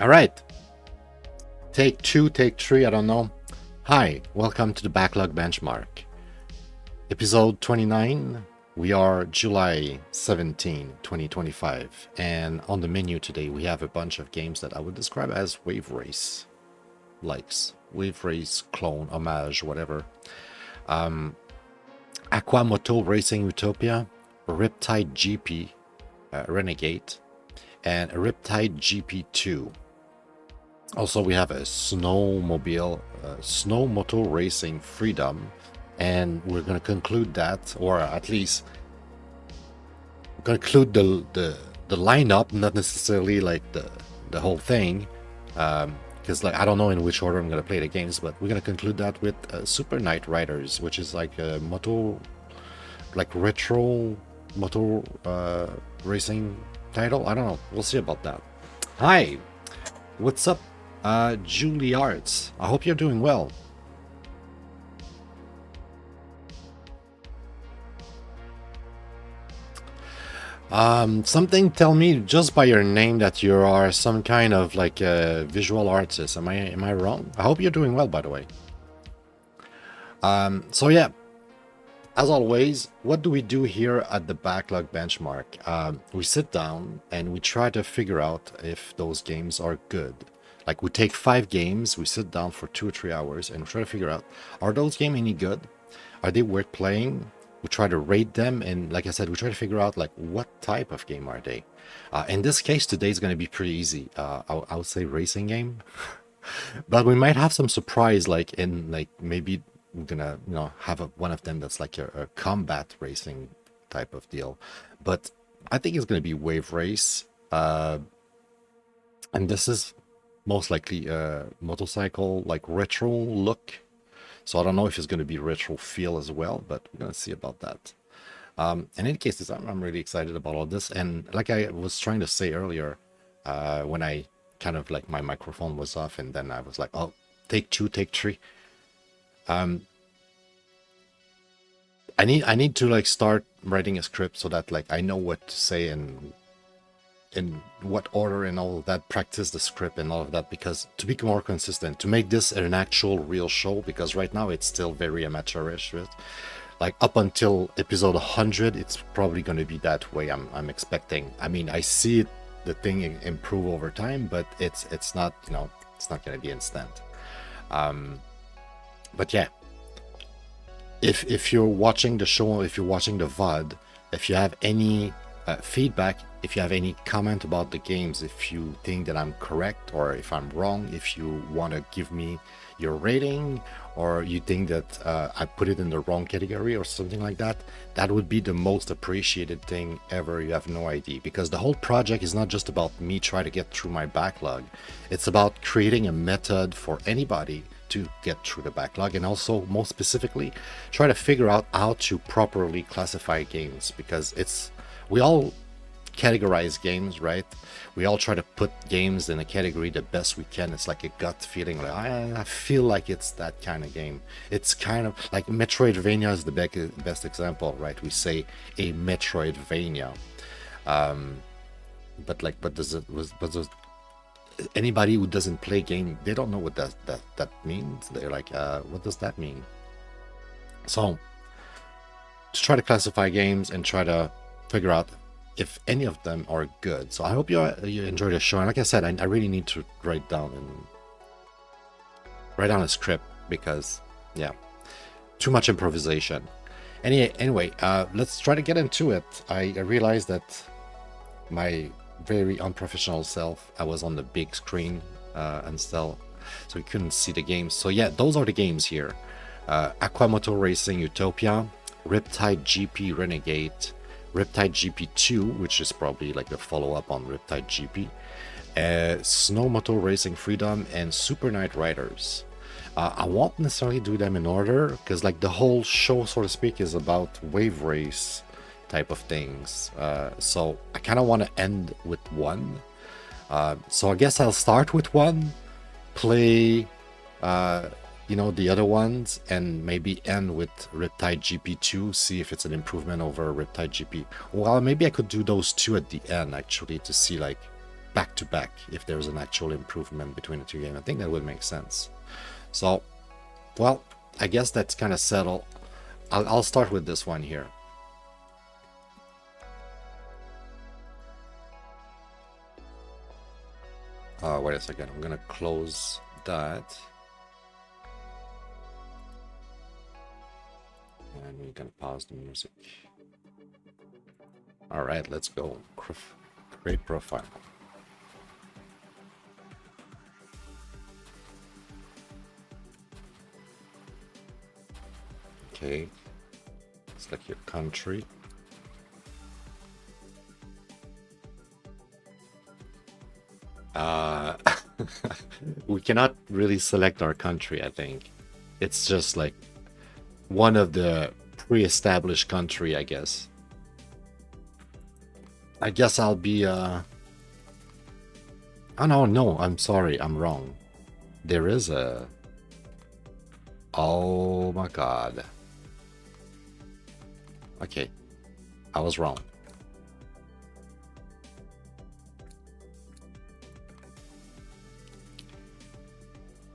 All right. Take two, take three, I don't know. Hi, welcome to the Backlog Benchmark. Episode 29. We are July 17, 2025. And on the menu today, we have a bunch of games that I would describe as wave race likes. Wave race, clone, homage, whatever. Aqua, Moto, Racing, Utopia. Riptide GP, Renegade. And Riptide GP2. Also, we have a snowmobile, snow motor racing freedom, and we're going to conclude that, or at least conclude the lineup, not necessarily like the whole thing, because like I don't know in which order I'm going to play the games, but we're going to conclude that with Super Night Riders, which is like a moto, like retro motor racing title. I don't know. We'll see about that. Hi, what's up? Julie Arts, I hope you're doing well. Something tell me just by your name that you are some kind of like a visual artist. Am I wrong? I hope you're doing well, by the way. So yeah, as always, what do we do here at the Backlog Benchmark? We sit down and we try to figure out if those games are good. Like we take 5 games, we sit down for 2 or 3 hours and we try to figure out, are those games any good? Are they worth playing? We try to rate them, and like I said, we try to figure out like what type of game are they. In this case, today is going to be pretty easy. I would say racing game, but we might have some surprise, like in like maybe we're gonna have one of them that's like a combat racing type of deal. But I think it's going to be wave race, and this is most likely a motorcycle like retro look, so I don't know if it's going to be retro feel as well, but we're going to see about that. In any case, I'm really excited about all this, and like I was trying to say earlier, when I kind of like my microphone was off and then I was like, oh, take 2, take 3. I need to like start writing a script so that like I know what to say and in what order and all of that, practice the script and all of that, because to be more consistent, to make this an actual real show, because right now it's still very amateurish. Like up until episode 100, it's probably going to be that way. I'm expecting. I mean, I see the thing improve over time, but it's not it's not going to be instant. But yeah, if you're watching the show, if you're watching the VOD, if you have any feedback, if you have any comment about the games, if you think that I'm correct or if I'm wrong, if you want to give me your rating, or you think that I put it in the wrong category or something like that, that would be the most appreciated thing ever. You have no idea, because the whole project is not just about me trying to get through my backlog. It's about creating a method for anybody to get through the backlog, and also most specifically try to figure out how to properly classify games, because we all categorize games, right? We all try to put games in a category the best we can. It's like a gut feeling, like I feel like it's that kind of game. It's kind of like Metroidvania is the best example, right? We say a Metroidvania, but does anybody who doesn't play game, they don't know what that means. They're like, what does that mean? So to try to classify games and try to figure out if any of them are good. So I hope you enjoy the show. And like I said, I really need to write down a script, because yeah, too much improvisation. Anyway, let's try to get into it. I realized that my very unprofessional self, I was on the big screen and still, so you couldn't see the games. So yeah, those are the games here. Aqua, Moto Racing, Utopia, Riptide GP, Renegade, Riptide GP2, which is probably like a follow-up on Riptide GP, Snow Moto Racing Freedom, and Super Night Riders. I won't necessarily do them in order, because like the whole show, so to speak, is about wave race type of things. So I kind of want to end with one. So I guess I'll start with one, play the other ones, and maybe end with Riptide GP2, see if it's an improvement over Riptide GP. Well, maybe I could do those two at the end, actually, to see like back to back if there's an actual improvement between the two games. I think that would make sense. So, well, I guess that's kind of settled. I'll start with this one here. Wait a second. I'm gonna close that. And we're gonna pause the music. All right, let's go. Create profile. Okay. Select your country. We cannot really select our country, I think. It's just like one of the pre-established country, I guess. I guess I'll be oh no, I'm sorry, I'm wrong. There is a... Oh my god. Okay, I was wrong.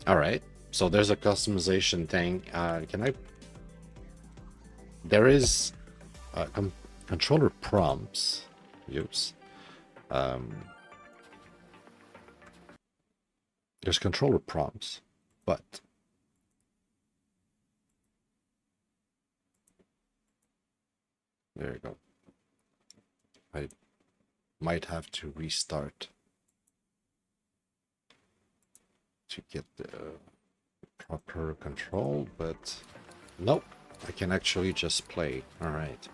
All right, so there's a customization thing. Can I... There is controller prompts. Oops. There's controller prompts, but there you go. I might have to restart to get the proper control, but nope, I can actually just play. All right.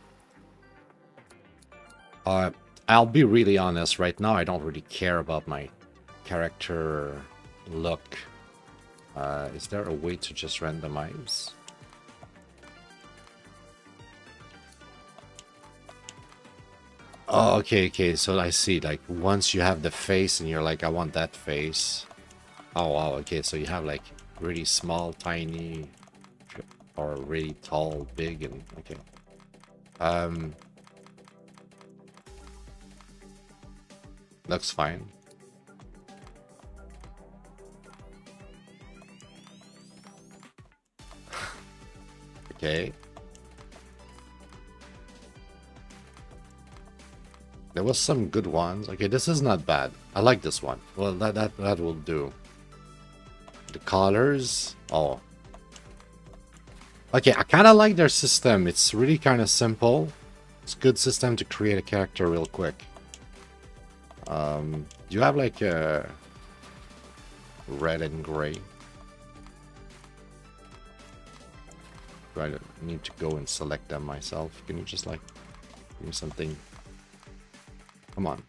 I'll be really honest, right now I don't really care about my character look. Is there a way to just randomize? Oh, okay, so I see, like, once you have the face and you're like, I want that face. Oh, wow, okay, so you have, like, really small, tiny, or really tall, big, and, okay. Looks fine. Okay. There was some good ones. Okay, this is not bad. I like this one. Well, that will do. The colors. Oh. Okay, I kind of like their system. It's really kind of simple. It's a good system to create a character real quick. Do you have like a red and gray? Do I need to go and select them myself? Can you just like give me something? Come on.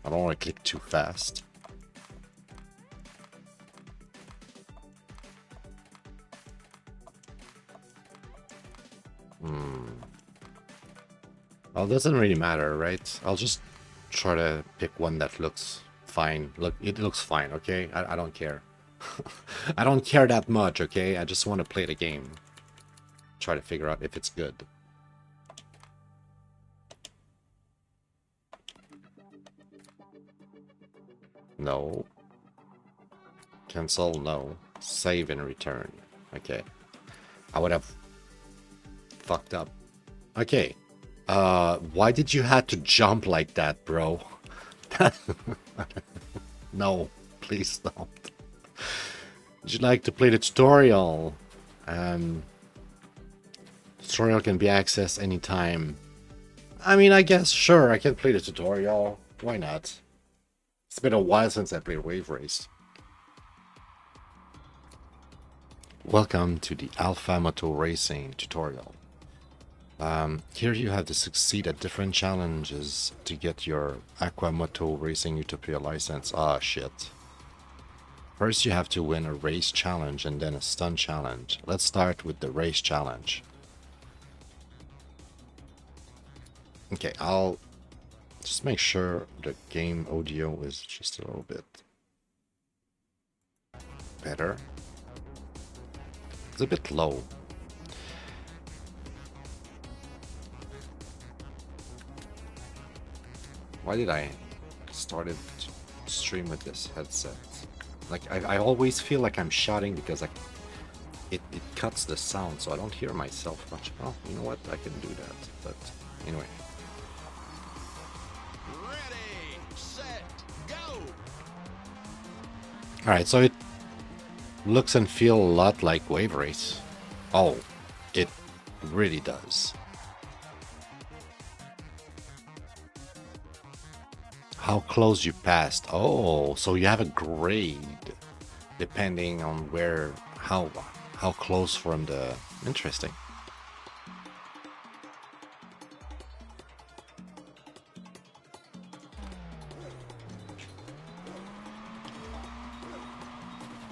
I don't want to click too fast. Well, it doesn't really matter, right? I'll just try to pick one that looks fine. Look, it looks fine, okay? I don't care. I don't care that much, okay? I just want to play the game. Try to figure out if it's good. No. Cancel, no. Save and return. Okay. I would have fucked up. Okay. Why did you have to jump like that, bro? No, please don't. Would you like to play the tutorial? Tutorial can be accessed anytime. I mean, I guess, sure, I can play the tutorial. Why not? It's been a while since I played Wave Race. Welcome to the Alpha Moto Racing tutorial. Here you have to succeed at different challenges to get your Aqua Moto Racing Utopia license. Ah, shit. First you have to win a race challenge and then a stunt challenge. Let's start with the race challenge. Okay, I'll just make sure the game audio is just a little bit better. It's a bit low. Why did I started to stream with this headset. Like, I always feel like I'm shouting because it cuts the sound, so I don't hear myself much. Oh, you know what? I can do that. But anyway. Ready, set, go. Alright, so it looks and feels a lot like Wave Race. Oh, it really does. How close you passed. Oh, so you have a grade depending on where, how close from the... Interesting.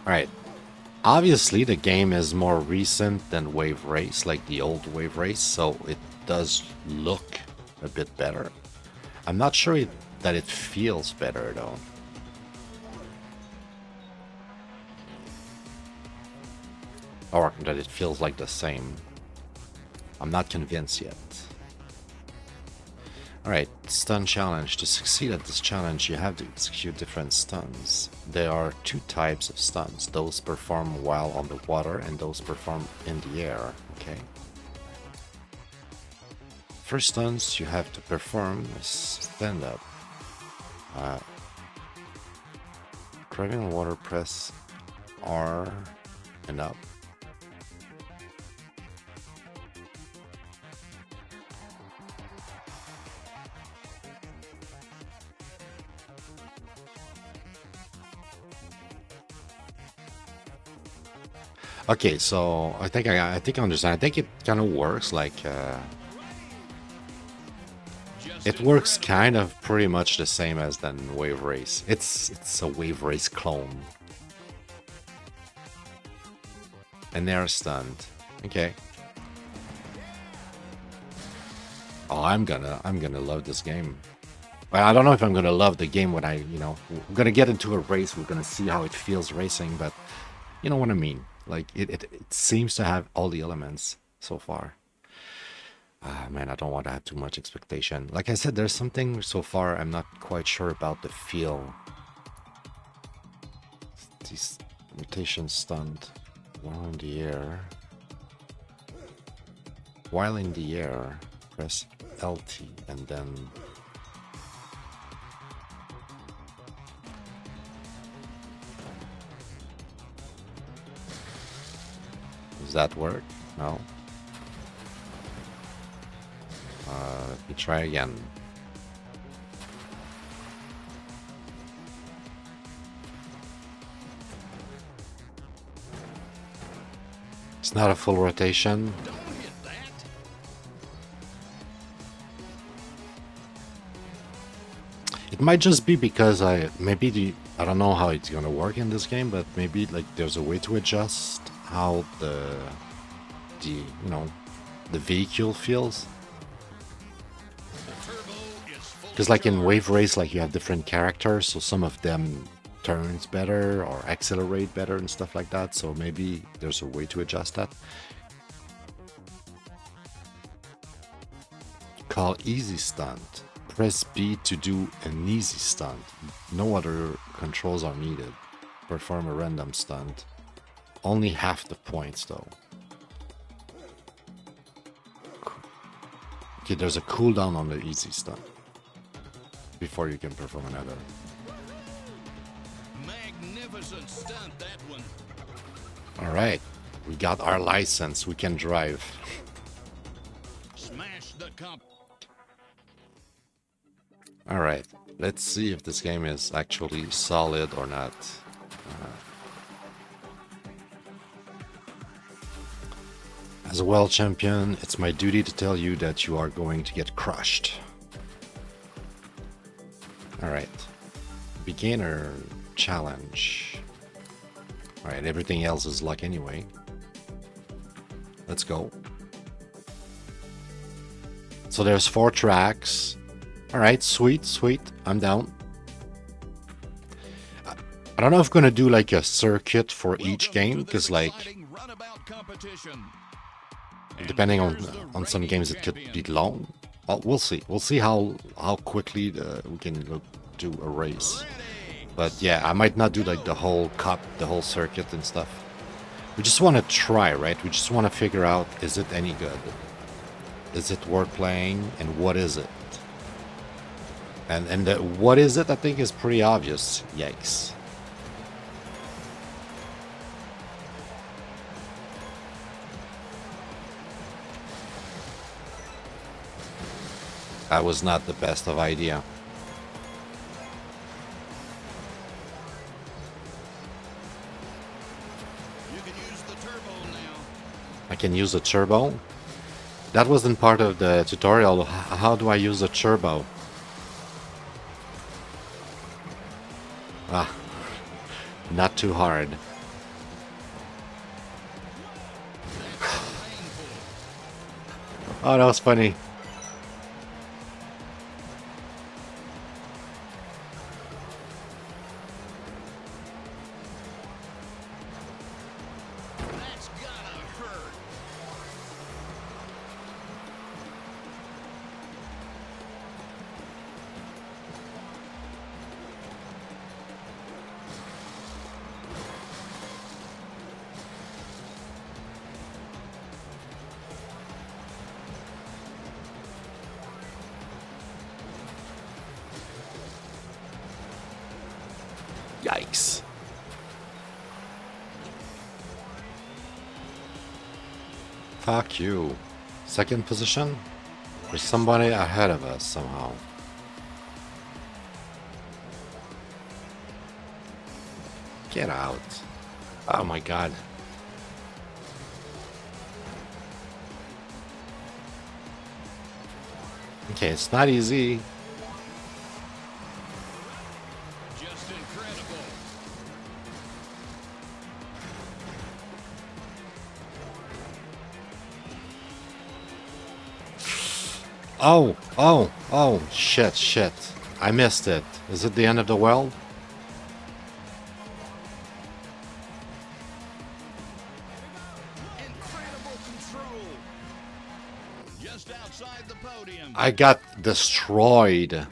Alright. Obviously, the game is more recent than Wave Race, like the old Wave Race, so it does look a bit better. I'm not sure that it feels better, though. Or that it feels like the same. I'm not convinced yet. Alright, stun challenge. To succeed at this challenge, you have to execute different stuns. There are two types of stuns. Those performed while on the water and those performed in the air. Okay. First stuns you have to perform is stand up. Driving on water, press R and up. Okay, so I think I understand. I think it kind of works like it works kind of pretty much the same as than Wave Race. It's a Wave Race clone. And they're stunned. Okay. Oh, I'm gonna love this game. Well, I don't know if I'm gonna love the game when we're gonna get into a race. We're gonna see how it feels racing, but you know what I mean. Like, it seems to have all the elements so far. Man, I don't want to have too much expectation. Like I said, there's something so far I'm not quite sure about the feel. These rotation stunned while in the air. While in the air, press LT and then... Does that work? No. Let me try again. It's not a full rotation. Don't hit that. It might just be because I don't know how it's gonna work in this game, but maybe like there's a way to adjust how the vehicle feels. Because like in Wave Race, like you have different characters, so some of them turns better or accelerate better and stuff like that. So maybe there's a way to adjust that. Call easy stunt. Press B to do an easy stunt. No other controls are needed. Perform a random stunt. Only half the points though. Okay, there's a cooldown on the easy stunt before you can perform another. Magnificent stunt, that one. All right, we got our license. We can drive. Smash the comp. All right, let's see if this game is actually solid or not. As a world champion, it's my duty to tell you that you are going to get crushed. Alright. Beginner challenge. Alright, everything else is luck anyway. Let's go. So there's 4 tracks. Alright, sweet, sweet. I'm down. I don't know if I'm gonna do like a circuit for each game, because like depending on some games it could be long. Well, we'll see. We'll see how quickly we can do a race. Ready, But yeah, I might not do like the whole cup, the whole circuit and stuff. We just want to try, right? We just want to figure out, is it any good? Is it worth playing? And what is it? And the what is it, I think, is pretty obvious. Yikes. That was not the best of idea. you can use the turbo now. I can use a turbo. That wasn't part of the tutorial. How do I use a turbo? Ah, not too hard. Oh, that was funny. That's gotta hurt. Yikes. Fuck you. Second position? There's somebody ahead of us somehow. Get out. Oh my god. Okay, it's not easy. Just incredible. Oh, shit. I missed it. Is it the end of the world? Incredible control. Just outside the podium. I got destroyed.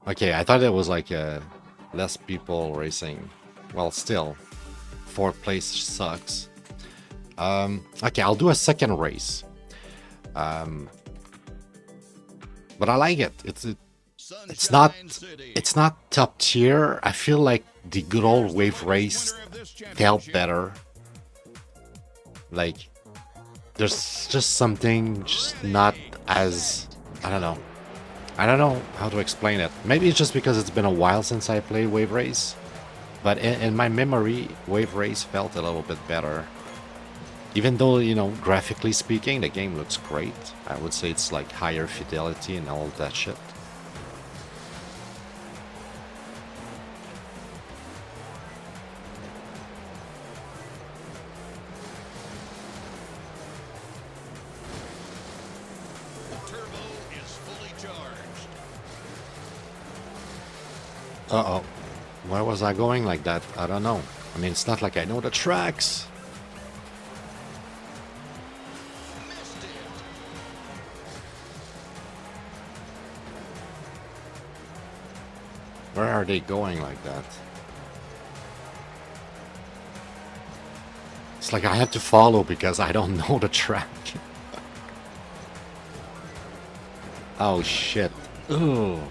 Okay, I thought it was like less people racing. Well, still, fourth place sucks. Okay, I'll do a second race. But I like it. Sunshine City. It's not top tier. I feel like the good old wave race Winner of this felt championship. better. Like, there's just something just not as, I don't know how to explain it. Maybe it's just because it's been a while since I played wave race, but in my memory, wave race felt a little bit better. Even though, you know, graphically speaking, the game looks great. I would say it's like higher fidelity and all that shit. Turbo is fully charged. Uh-oh. Where was I going like that? I don't know. I mean, it's not like I know the tracks. Missed it. Where are they going like that? It's like I have to follow because I don't know the track. Oh shit. Ugh.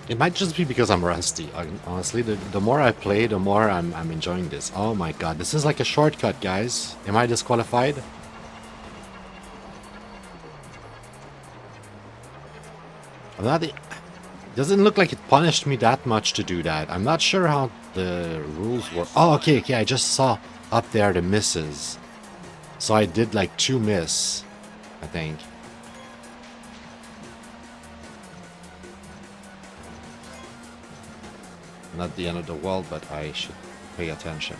It might just be because I'm rusty. Honestly, the more I play, the more I'm enjoying this. Oh my god, this is like a shortcut, guys. Am I disqualified? I'm not. It doesn't look like it punished me that much to do that. I'm not sure how the rules work. Oh, okay. I just saw up there the misses. So I did like 2 miss, I think. Not the end of the world, but I should pay attention.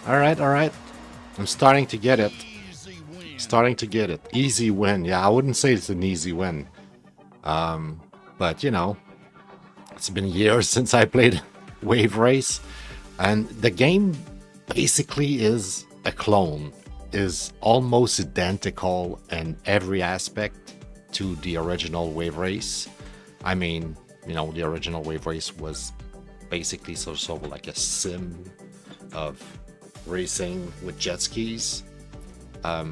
All right, all right. I'm starting to get it. Easy win. Starting to get it. Easy win. Yeah, I wouldn't say it's an easy win. But you know, it's been years since I played Wave Race, and the game basically is a clone, is almost identical in every aspect to the original Wave Race. I mean, you know, the original Wave Race was basically sort of like a sim of racing with jet skis. But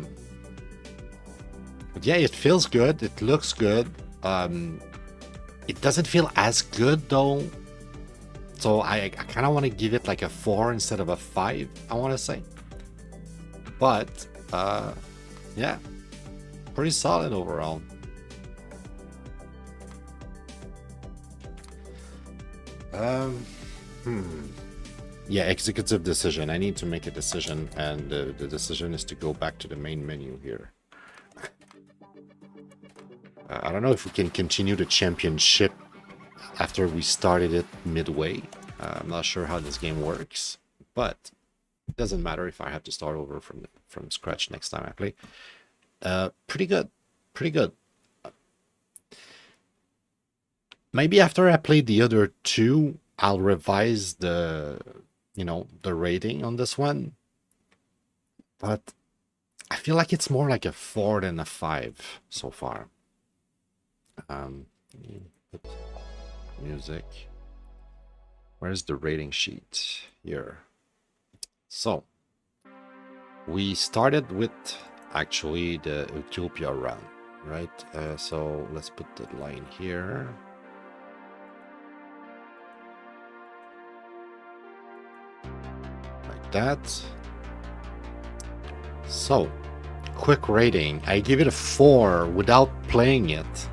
yeah, it feels good. It looks good. It doesn't feel as good though. So I kind of want to give it like a 4 instead of a 5, I want to say. But yeah, pretty solid overall. Yeah, executive decision. I need to make a decision, and the decision is to go back to the main menu here. I don't know if we can continue the championship after we started it midway. I'm not sure how this game works, but it doesn't matter if I have to start over from scratch next time I play. Pretty good, pretty good. Maybe after I play the other two, I'll revise the, you know, the rating on this one. But I feel like it's more like a 4 than a 5 so far. Put music. Where's the rating sheet? Here. So we started with actually the Utopia run, right? So let's put the line here. Like that. So quick rating. I give it a 4 without playing it.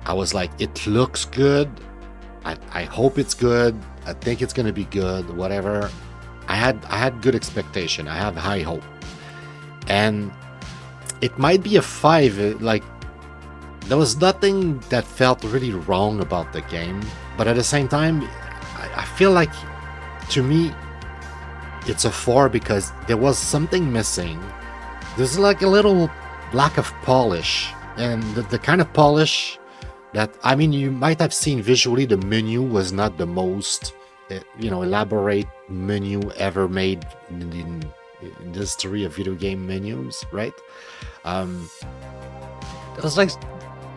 I was like, it looks good. I hope it's good. I think it's gonna be good. Whatever. I had good expectation. I have high hope, and it might be a 5. Like, there was nothing that felt really wrong about the game, but at the same time, I feel like, to me, it's a 4 because there was something missing. There's like a little lack of polish, and the kind of polish that, I mean, you might have seen visually, the menu was not the most, you know, elaborate menu ever made in the history of video game menus, right? There was like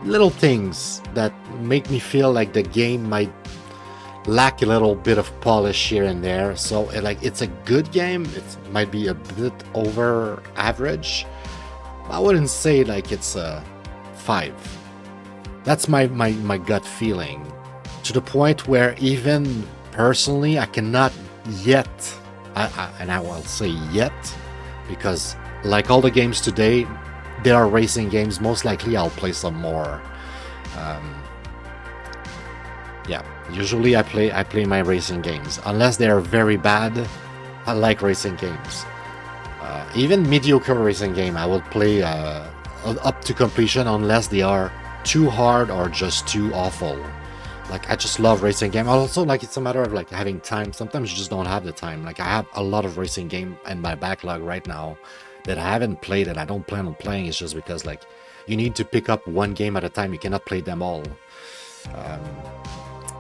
little things that make me feel like the game might lack a little bit of polish here and there. So like, it's a good game. It might be a bit over average. I wouldn't say like it's a 5. That's my gut feeling, to the point where even personally I cannot yet, and I will say yet, because like all the games today, there are racing games. Most likely I'll play some more. Yeah, usually I play my racing games, unless they are very bad. I like racing games. Even mediocre racing game I will play up to completion, unless they are too hard or just too awful. Like, I just love racing game. Also, like, it's a matter of like having time. Sometimes you just don't have the time. Like, I have a lot of racing game in my backlog right now that I haven't played, and I don't plan on playing. It's just because, like, you need to pick up one game at a time. You cannot play them all.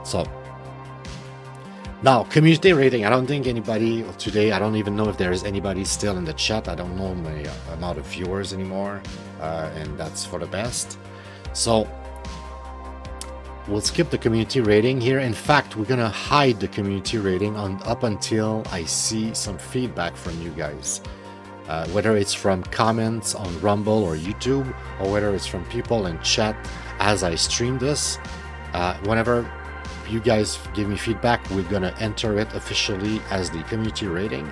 So now, community rating. I don't think anybody today, I don't even know if there is anybody still in the chat. I don't know my amount of viewers anymore, and that's for the best. So we'll skip the community rating here. In fact, we're gonna hide the community rating up until I see some feedback from you guys, whether it's from comments on Rumble or YouTube, or whether it's from people in chat as I stream this. Whenever you guys give me feedback, we're gonna enter it officially as the community rating.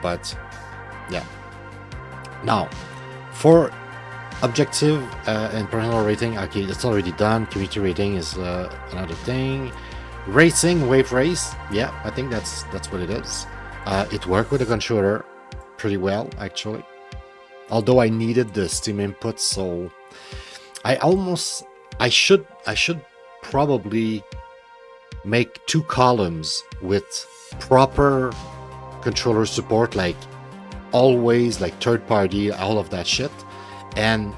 But yeah, now for objective and personal rating, okay, that's already done. Community rating is another thing. Racing, wave race, yeah, I think that's what it is. It worked with the controller pretty well, actually, although I needed the Steam input. So I should probably make 2 columns with proper controller support, like always, like third party, all of that shit. And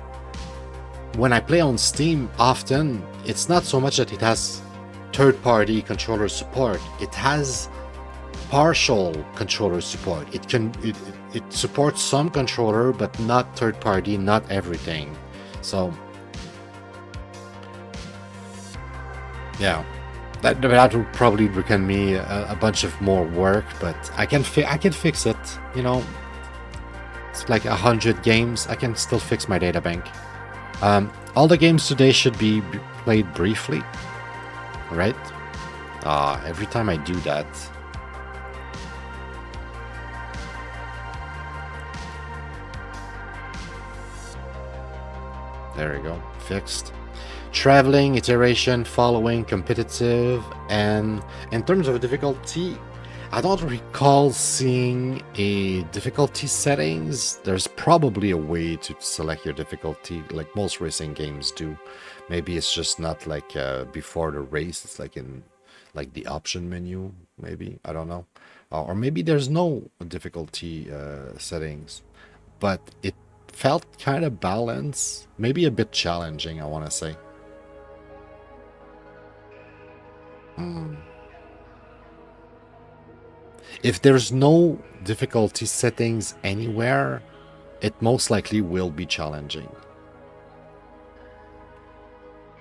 when I play on Steam often, it's not so much that it has third party controller support, it has partial controller support. It supports some controller, but not third party, not everything. So yeah, that would probably reckon me a bunch of more work, but I can fix it. You know, it's like 100 games. I can still fix my data bank. All the games today should be played briefly, right? Every time I do that. There we go, fixed. Traveling, iteration, following, competitive, and in terms of difficulty, I don't recall seeing a difficulty settings. There's probably a way to select your difficulty, like most racing games do. Maybe it's just not like before the race, it's like in like the option menu, maybe, I don't know. Or maybe there's no difficulty settings, but it felt kind of balanced, maybe a bit challenging, I want to say. If there's no difficulty settings anywhere, it most likely will be challenging.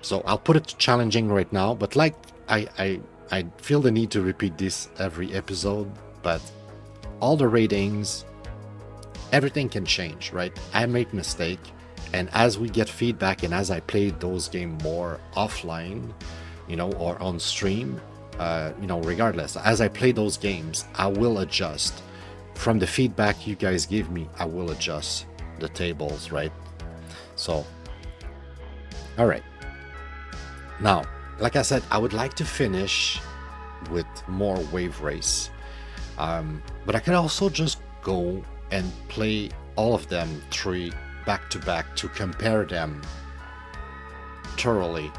So I'll put it to challenging right now, but like I feel the need to repeat this every episode, but all the ratings, everything can change, right? I make mistake, and as we get feedback and as I play those games more offline, you know, or on stream, you know, regardless, as I play those games, I will adjust. From the feedback you guys give me, I will adjust the tables, right? So, all right. Now, like I said, I would like to finish with more wave race. But I can also just go and play all of them three back to back to compare them thoroughly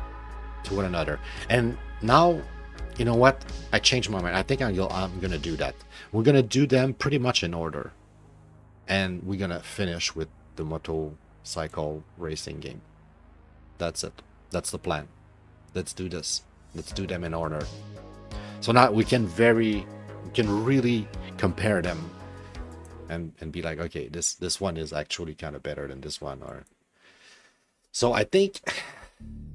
to one another. And now, you know what? I changed my mind. I think I'm gonna do that. We're gonna do them pretty much in order, and we're gonna finish with the motorcycle racing game. That's it. That's the plan. Let's do this. Let's do them in order. So now we can really compare them and be like, okay, this one is actually kind of better than this one. Or so I think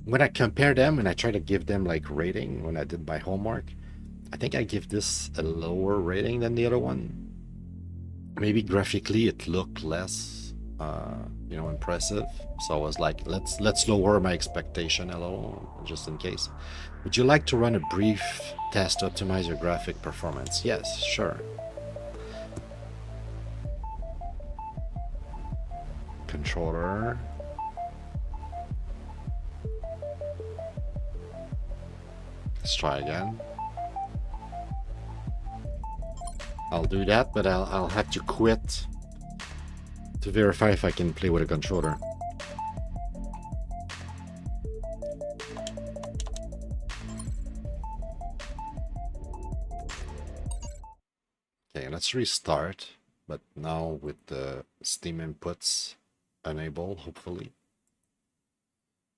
when I compare them and I try to give them like rating when I did my homework, I think I give this a lower rating than the other one. Maybe graphically it looked less you know, impressive. So I was like, let's lower my expectation a little, just in case. Would you like to run a brief test to optimize your graphic performance? Yes, sure. Controller. Let's try again. I'll do that, but I'll have to quit to verify if I can play with a controller. Okay, let's restart, but now with the Steam inputs enabled, hopefully.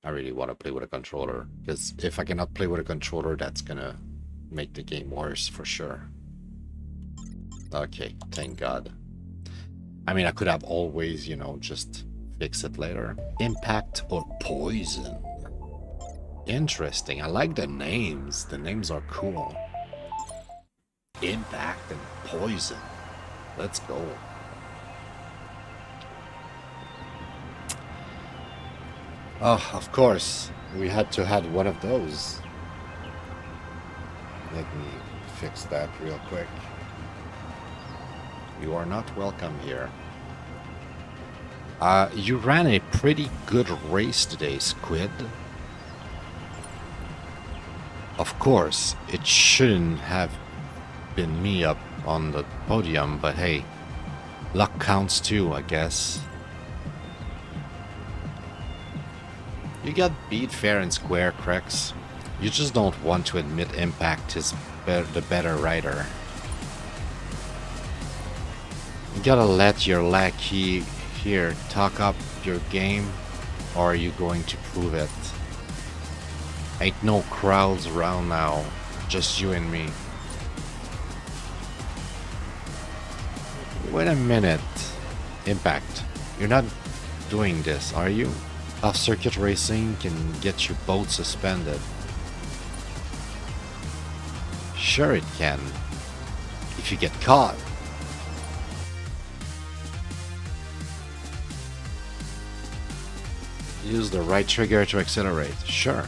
I really want to play with a controller, because if I cannot play with a controller, that's gonna make the game worse for sure. Okay, thank God. I mean, I could have always, you know, just fix it later. Impact or poison? Interesting. I like the names. The names are cool. Impact and poison. Let's go. Oh, of course. We had to have one of those. Let me fix that real quick. You are not welcome here. You ran a pretty good race today, Squid. Of course, it shouldn't have been me up on the podium, but hey, luck counts too, I guess. You got beat fair and square, Crex. You just don't want to admit Impact is the better rider. gotta let your lackey here talk up your game, or are you going to prove it? Ain't no crowds around now, just you and me. Wait a minute. Impact. You're not doing this, are you? Off-circuit racing can get you both suspended. Sure it can. If you get caught. Use the right trigger to accelerate. Sure.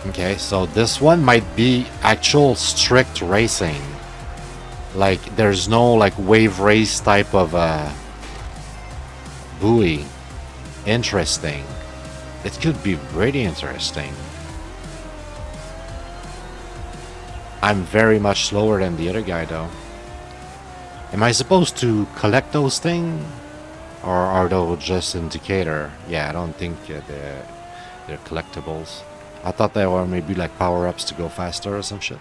Okay, so this one might be actual strict racing. Like, there's no like wave race type of buoy. Interesting. It could be pretty interesting. I'm very much slower than the other guy though. Am I supposed to collect those things? Or are those just indicator? Yeah, I don't think they're collectibles. I thought they were maybe like power-ups to go faster or some shit.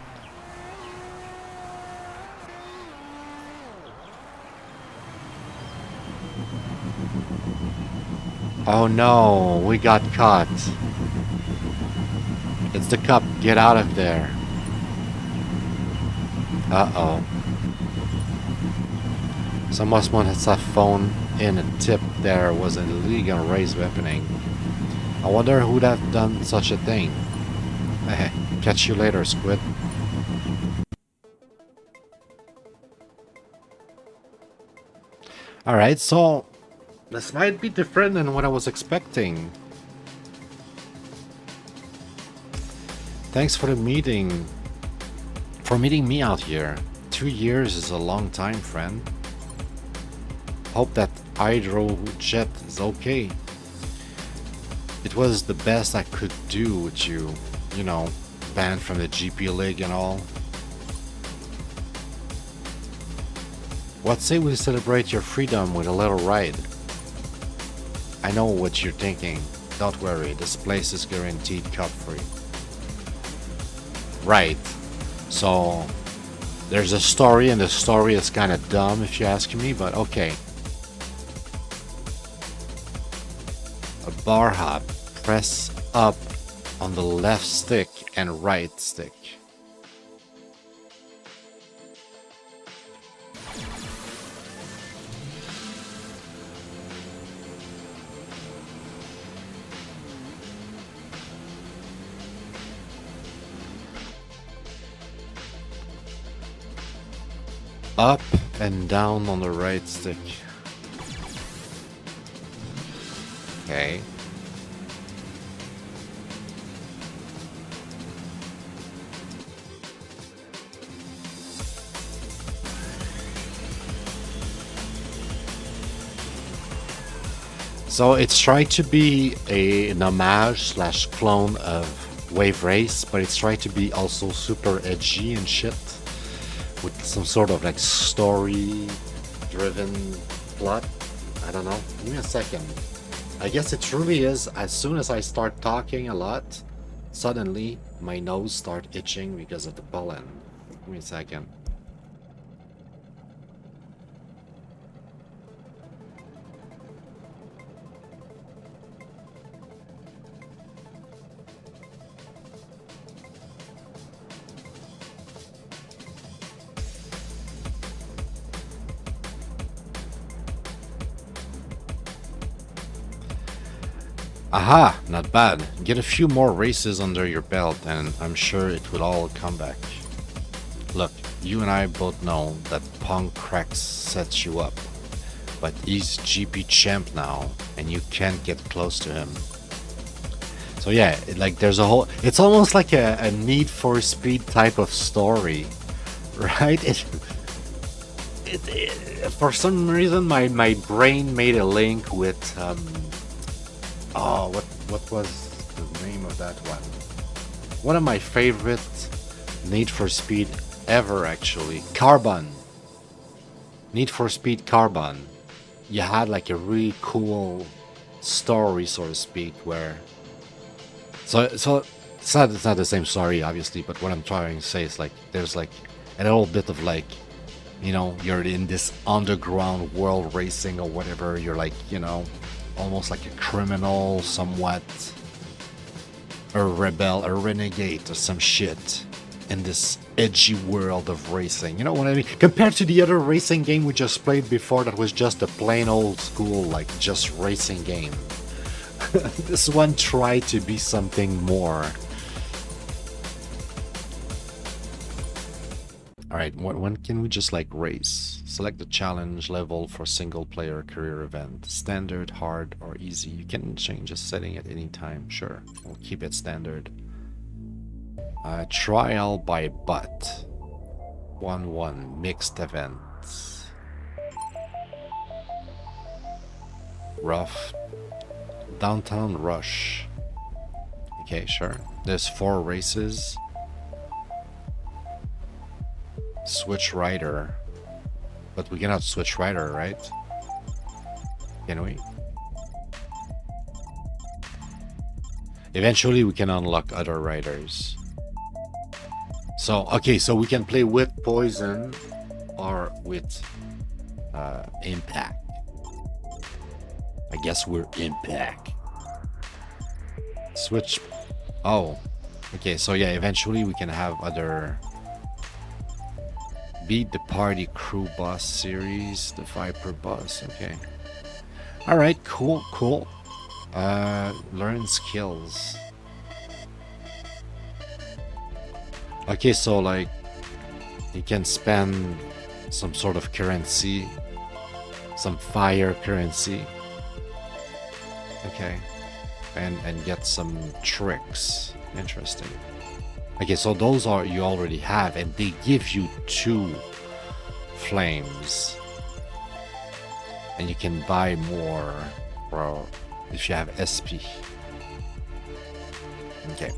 Oh no, we got caught. It's the cup, get out of there. Uh-oh. Someone has a phone in a tip there was an illegal race happening. I wonder who'd have done such a thing. Catch you later, Squid. Alright, so this might be different than what I was expecting. Thanks for the meeting. For meeting me out here. 2 years is a long time, friend. Hope that hydro jet is okay. It was the best I could do with you. You know, banned from the GP League and all. What say we celebrate your freedom with a little ride? I know what you're thinking. Don't worry, this place is guaranteed cup free. Right. So, there's a story, and the story is kind of dumb if you ask me, but okay. A bar hop. Press up on the left stick and right stick. Up and down on the right stick. Okay. So it's tried to be an homage slash clone of Wave Race, but it's tried to be also super edgy and shit, with some sort of like story-driven plot. I don't know. Give me a second. I guess it truly is. As soon as I start talking a lot, suddenly my nose start itching because of the pollen. Give me a second. Aha, not bad. Get a few more races under your belt and I'm sure it will all come back. Look, you and I both know that Punk Cracks sets you up, but he's GP champ now and you can't get close to him. So yeah, like there's a whole, it's almost like a Need for Speed type of story, right? For some reason my brain made a link with oh, what was the name of that one? One of my favorite Need for Speed ever, actually. Carbon. Need for Speed Carbon. You had like a really cool story, so to speak, where so it's not the same story, obviously, but what I'm trying to say is like there's like a little bit of like, you know, you're in this underground world racing or whatever. You're like, you know, almost like a criminal, somewhat a rebel, a renegade, or some shit in this edgy world of racing. You know what I mean? Compared to the other racing game we just played before, that was just a plain old school, like just racing game. This one tried to be something more. Alright, when can we just like race? Select the challenge level for single player career event. Standard, hard, or easy. You can change the setting at any time. Sure, we'll keep it standard. Trial by butt. 1-1 mixed events. Rough. Downtown rush. Okay, sure. There's 4 races. Switch rider. But we cannot switch rider, right? Can we? Eventually we can unlock other riders. So, okay, so we can play with Poison or with Impact. I guess we're Impact. Switch. Oh, okay, so yeah, eventually we can have other... Beat the Party Crew Bus series, the Viper Bus, okay. Alright, cool, cool. Learn skills. Okay, so like you can spend some sort of currency, some fire currency. Okay. And get some tricks. Interesting. Okay, so those are you already have, and they give you 2 flames. And you can buy more, bro, if you have SP. Okay.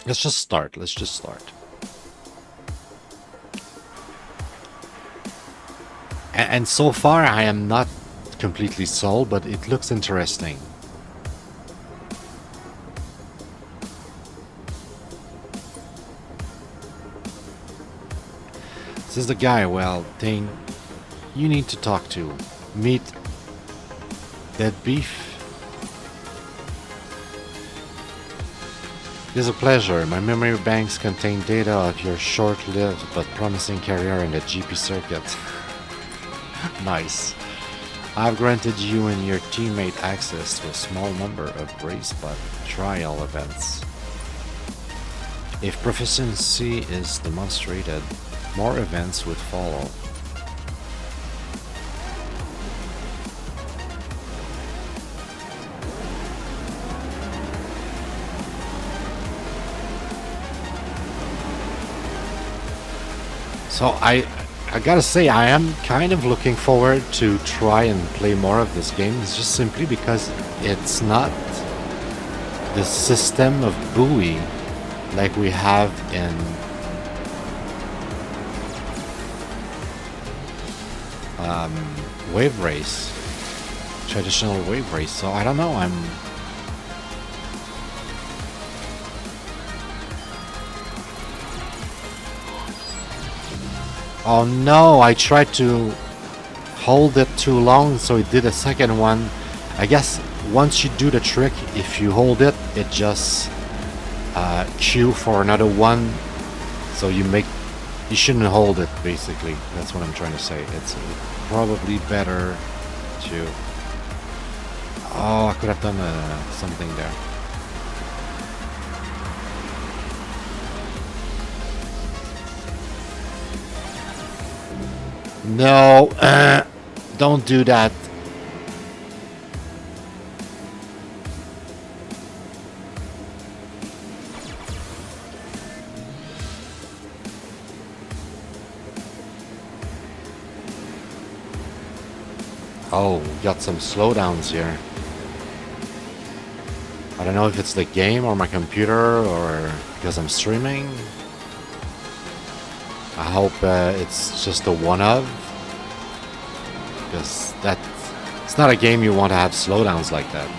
Let's just start. Let's just start. And so far, I am not completely sold, but it looks interesting. This is the guy, well, thing you need to talk to. Meet Dead Beef. It is a pleasure. My memory banks contain data of your short-lived but promising career in the GP circuit. Nice. I've granted you and your teammate access to a small number of race but trial events. If proficiency is demonstrated, more events would follow. So I gotta say, I am kind of looking forward to try and play more of this game. It's just simply because it's not the system of buoy like we have in wave race, traditional wave race. So I don't know, oh no, I tried to hold it too long, so it did a second one. I guess once you do the trick, if you hold it, it just queue for another one. So you shouldn't hold it, basically. That's what I'm trying to say. It's probably better to... Oh, I could have done something there. No, don't do that. Oh, we got some slowdowns here. I don't know if it's the game or my computer or because I'm streaming. I hope it's just a one-of. because that it's not a game you want to have slowdowns like that.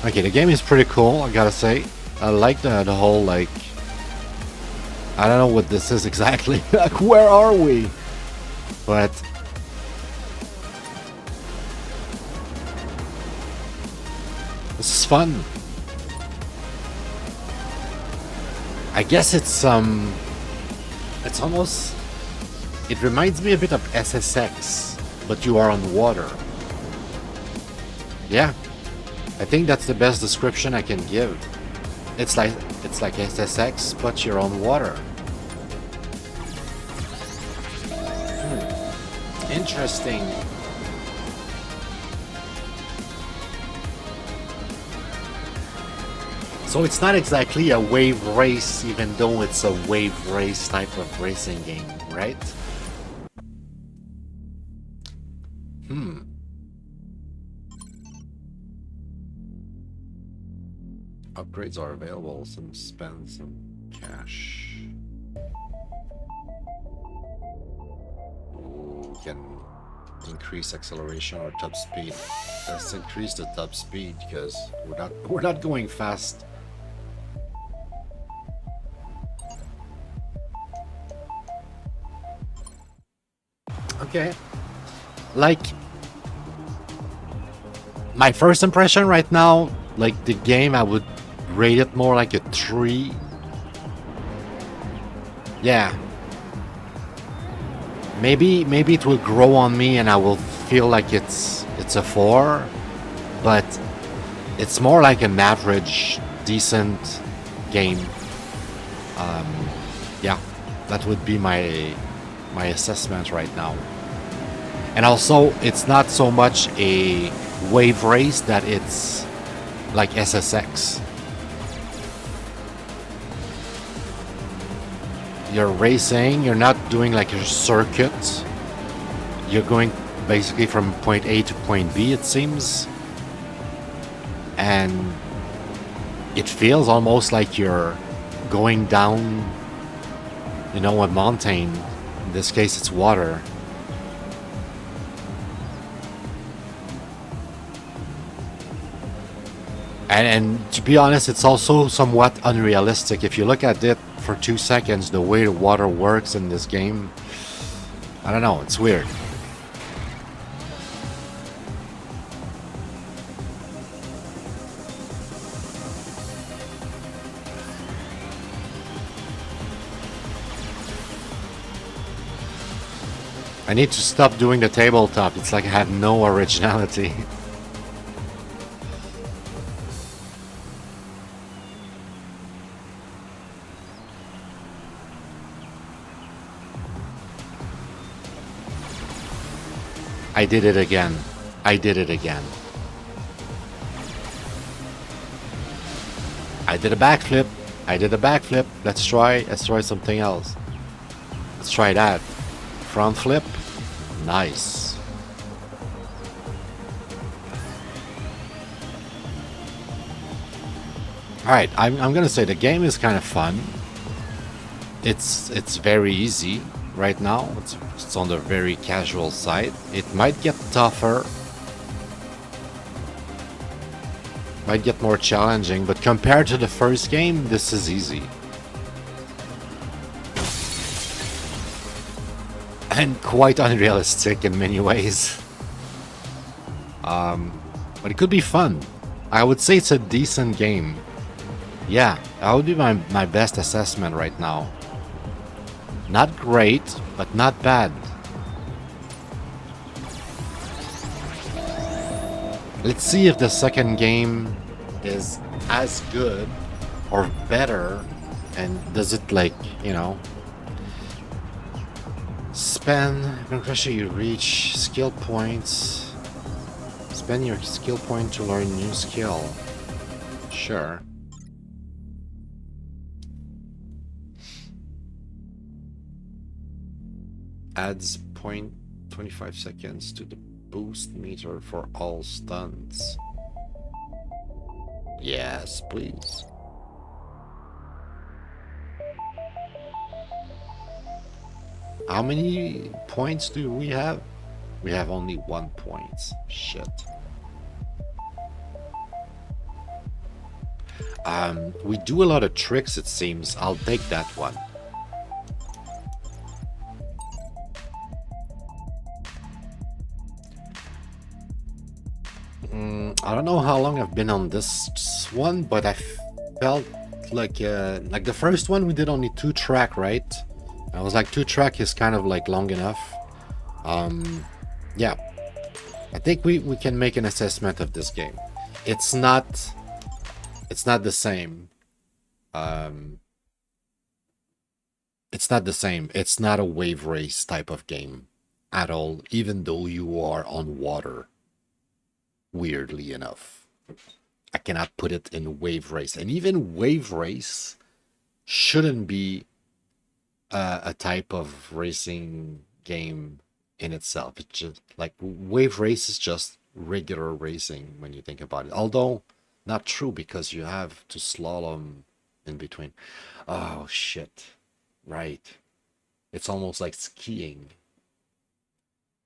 Okay, the game is pretty cool, I gotta say. I like the whole, like, I don't know what this is exactly. Like, where are we? But this is fun. I guess it's almost, it reminds me a bit of SSX, but you are on water. Yeah, I think that's the best description I can give. It's like SSX, but you're on water. Interesting. So it's not exactly a wave race, even though it's a wave race type of racing game, right? Upgrades are available, spend some cash. We can increase acceleration or top speed. Let's increase the top speed because we're not going fast. Okay. Like, my first impression right now, like the game, I would rate it more like a 3. Yeah. Maybe it will grow on me and I will feel like it's a 4, but it's more like an average, decent game. Yeah, that would be my assessment right now. And also, it's not so much a wave race that it's like SSX. You're racing, you're not doing like a circuit. You're going basically from point A to point B, it seems. And it feels almost like you're going down, you know, a mountain. In this case, it's water. And to be honest, it's also somewhat unrealistic. If you look at it for 2 seconds, the way the water works in this game, I don't know, it's weird. I need to stop doing the tabletop. It's like I have no originality. I did it again. I did it again. I did a backflip. I did a backflip. Let's try something else. Let's try that. Front flip. Nice. Alright, I'm gonna say the game is kind of fun. It's very easy right now. It's on the very casual side. It might get tougher. Might get more challenging, but compared to the first game, this is easy. And quite unrealistic in many ways. But it could be fun. I would say it's a decent game. Yeah, that would be my best assessment right now. Not great, but not bad. Let's see if the second game is as good or better, and does it, like, you know, spend pressure you reach skill points. Spend your skill point to learn new skill. Sure. Adds 0.25 seconds to the boost meter for all stunts. Yes, please. How many points do we have? We have only 1 point. Shit. We do a lot of tricks, it seems. I'll take that one. I don't know how long I've been on this one, but I felt like the first one we did only 2 track, right? I was like 2 track is kind of like long enough. Yeah, I think we can make an assessment of this game. It's not the same. It's not the same. It's not a wave race type of game at all, even though you are on water. Weirdly enough, I cannot put it in wave race, and even wave race shouldn't be a type of racing game in itself. It's just like wave race is just regular racing when you think about it, although not true because you have to slalom in between. Oh shit, right, it's almost like skiing.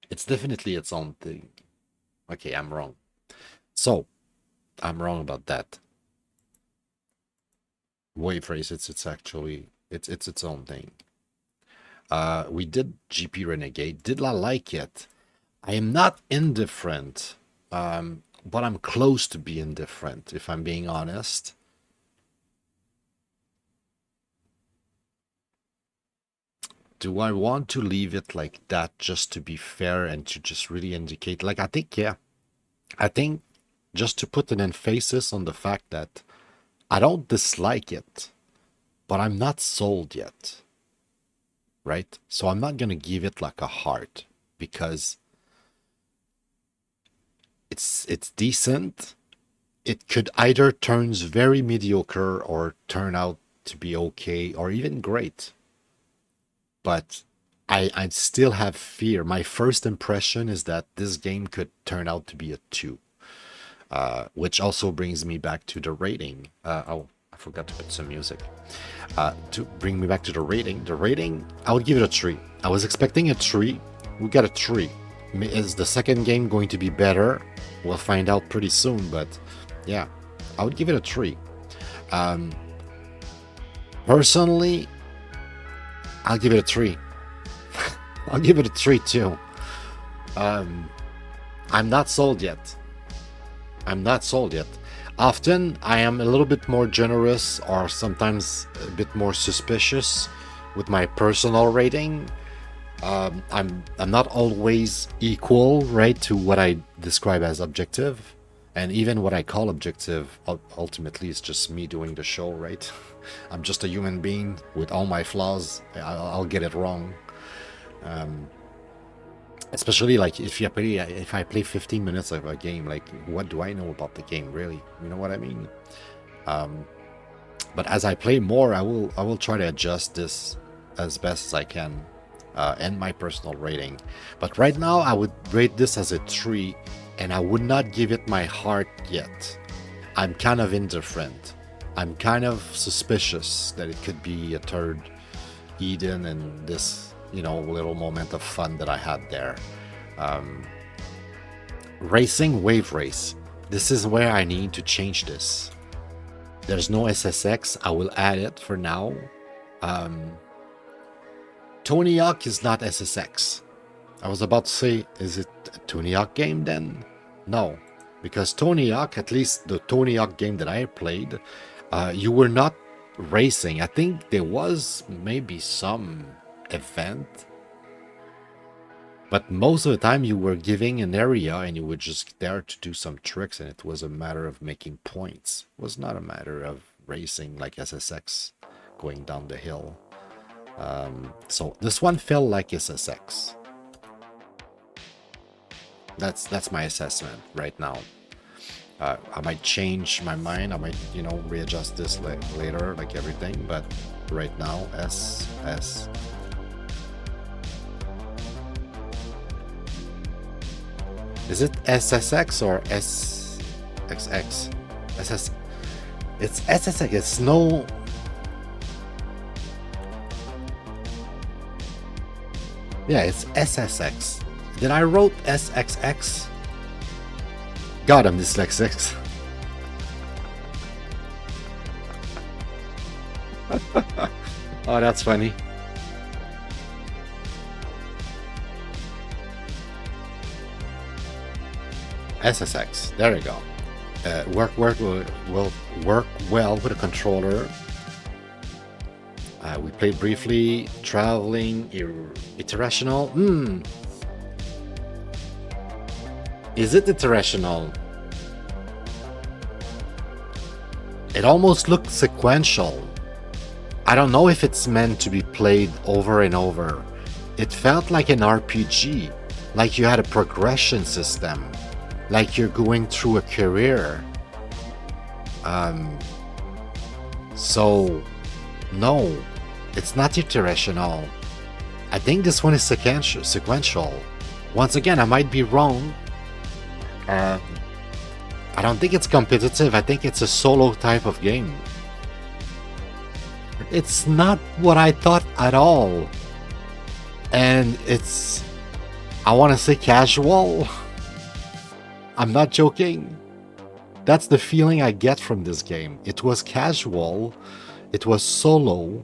It's definitely its own thing. Okay, I'm wrong. So, I'm wrong about that. Wave race, it's actually it's its own thing. We did GP Renegade. Did I like it? I am not indifferent, but I'm close to being indifferent, if I'm being honest. Do I want to leave it like that just to be fair and to just really indicate? Like, I think, yeah. I think just to put an emphasis on the fact that I don't dislike it, but I'm not sold yet, right? So I'm not going to give it like a heart because it's decent. It could either turns very mediocre or turn out to be okay or even great. But I still have fear. My first impression is that this game could turn out to be a 2. Which also brings me back to the rating. Oh, I forgot to put some music. To bring me back to the rating. The rating, I would give it a 3. I was expecting a 3. We got a 3. Is the second game going to be better? We'll find out pretty soon, but yeah, I would give it a 3. Personally, I'll give it a 3. I'll give it a 3 too. I'm not sold yet. I'm not sold yet. Often I am a little bit more generous or sometimes a bit more suspicious with my personal rating. I'm not always equal, right, to what I describe as objective. And even what I call objective ultimately is just me doing the show, right? I'm just a human being with all my flaws. I'll get it wrong. Especially like if I play 15 minutes of a game, like what do I know about the game really? You know what I mean? But as I play more, I will try to adjust this as best as I can, and my personal rating. But right now I would rate this as a 3, and I would not give it my heart yet. I'm kind of indifferent. I'm kind of suspicious that it could be a third Eden and this, you know, little moment of fun that I had there. Racing wave race. This is where I need to change this. There's no SSX. I will add it for now. Tony Hawk is not SSX. I was about to say, is it a Tony Hawk game then? No, because Tony Hawk, at least the Tony Hawk game that I played, you were not racing. I think there was maybe some event, but most of the time you were giving an area and you were just there to do some tricks, and it was a matter of making points. It was not a matter of racing like SSX going down the hill. So this one felt like SSX. That's my assessment right now. I might change my mind. I might, you know, readjust this later, like everything. But right now, S. Is it SSX or SXX? SS. It's SSX. It's no. Yeah, it's SSX. Did I wrote SXX? God, I'm dyslexic. Oh, that's funny. SSX. There you go. Work will work well with a controller. We played briefly. Traveling irrational. Is it irrational? It almost looks sequential. I don't know if it's meant to be played over and over. It felt like an RPG, like you had a progression system, like you're going through a career. So, no, it's not irrational. I think this one is sequential. Once again, I might be wrong. I don't think it's competitive. I think it's a solo type of game. It's not what I thought at all. And it's, I want to say casual. I'm not joking. That's the feeling I get from this game. It was casual, it was solo,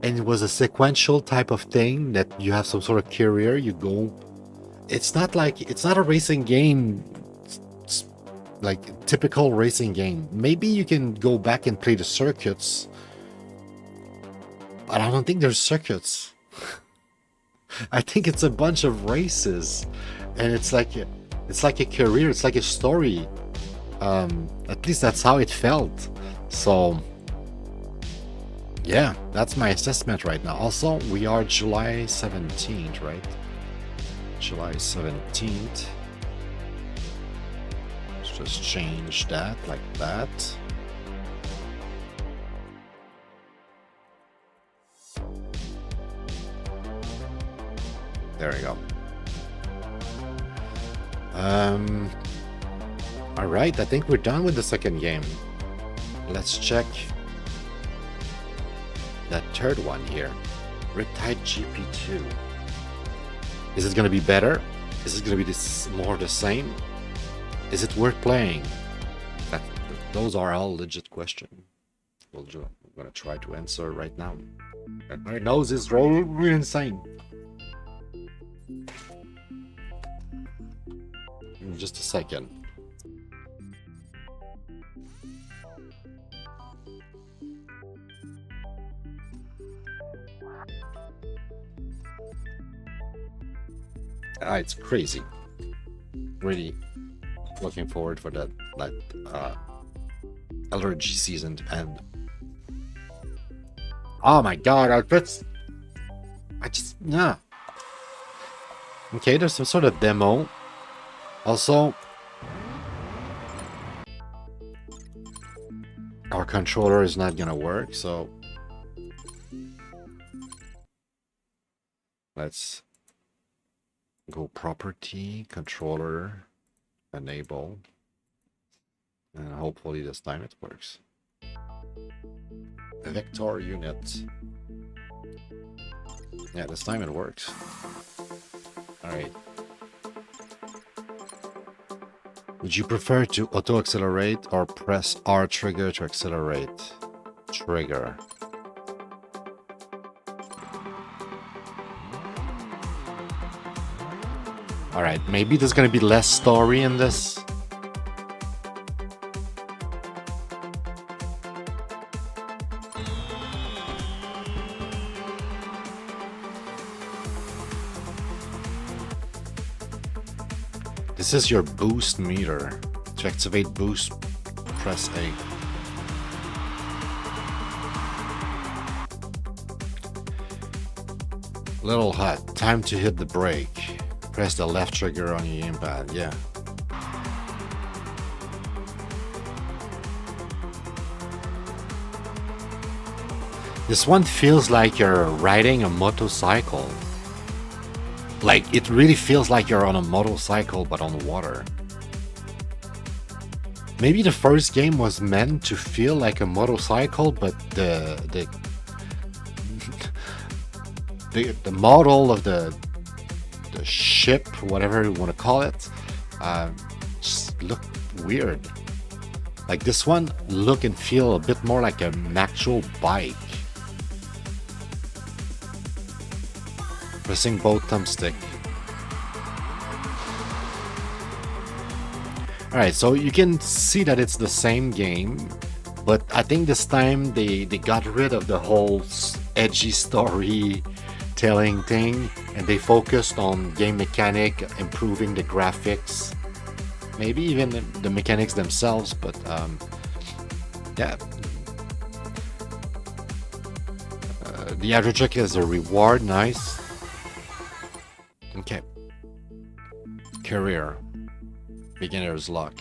and it was a sequential type of thing that you have some sort of career, you go. It's not a racing game, like typical racing game. Maybe you can go back and play the circuits, but I don't think there's circuits. I think it's a bunch of races, and it's like a career, it's like a story. At least that's how it felt. So yeah, that's my assessment right now. Also, we are July 17th, right? July 17th. Let's just change that like that. There we go. All right, I think we're done with the second game. Let's check that third one here. Riptide GP2. Is it going to be better? Is it going to be more the same? Is it worth playing? Those are all legit questions. I'm going to try to answer right now. And my nose is rolling insane. In just a second. It's crazy. Really looking forward for that allergy season to end. Oh my god, yeah. Okay, there's some sort of demo. Also, our controller is not gonna work, so let's go property, controller, enable, and hopefully this time it works. Vector unit. Yeah, this time it works. Alright. Would you prefer to auto accelerate or press R trigger to accelerate? Trigger. Alright, maybe there's gonna be less story in this. This is your boost meter. To activate boost, press A. Little hot. Time to hit the brake. Press the left trigger on your gamepad. Yeah. This one feels like you're riding a motorcycle. Like, it really feels like you're on a motorcycle, but on water. Maybe the first game was meant to feel like a motorcycle, but the the model of the ship, whatever you want to call it, just look weird. Like this one look and feel a bit more like an actual bike. Pressing both thumbstick. Alright, so you can see that it's the same game, but I think this time they got rid of the whole edgy story telling thing, and they focused on game mechanic, improving the graphics, maybe even the mechanics themselves, but yeah. The Adrojek is a reward, nice. Okay. Career. Beginner's luck.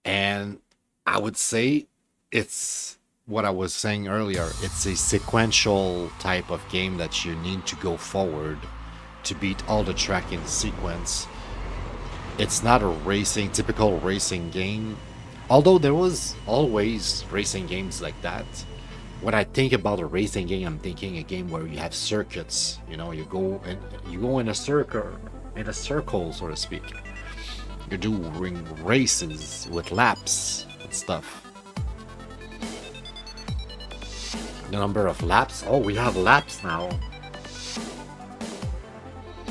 And I would say it's what I was saying earlier. It's a sequential type of game that you need to go forward to beat all the track in sequence. It's not a typical racing game. Although there was always racing games like that. When I think about a racing game, I'm thinking a game where you have circuits. You know, you go in a circle, so to speak. You're doing races with laps and stuff. The number of laps. Oh, we have laps now.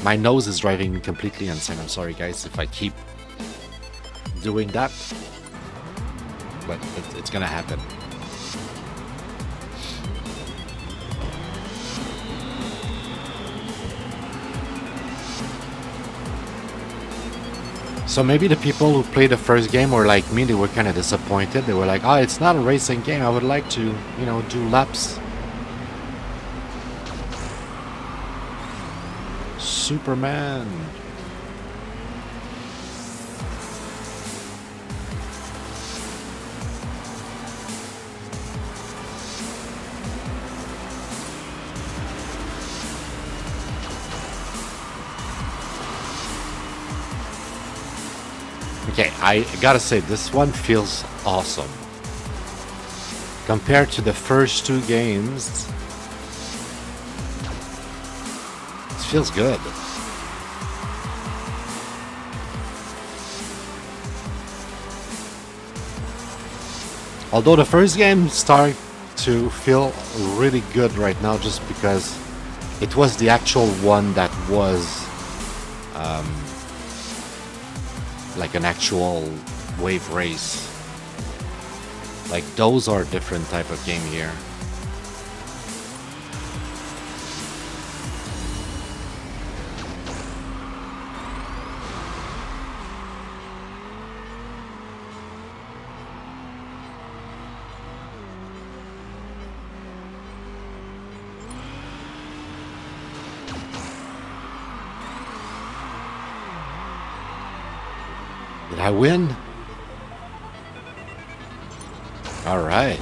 My nose is driving me completely insane. I'm sorry, guys, if I keep doing that. But it's gonna happen. So maybe the people who played the first game were like me, they were kind of disappointed. They were like, oh, it's not a racing game. I would like to, you know, do laps. Superman. Okay, I gotta say, this one feels awesome. Compared to the first two games, it feels good. Although the first game started to feel really good right now just because it was the actual one that was like an actual wave race. Like those are different type of game here. Did I win? All right.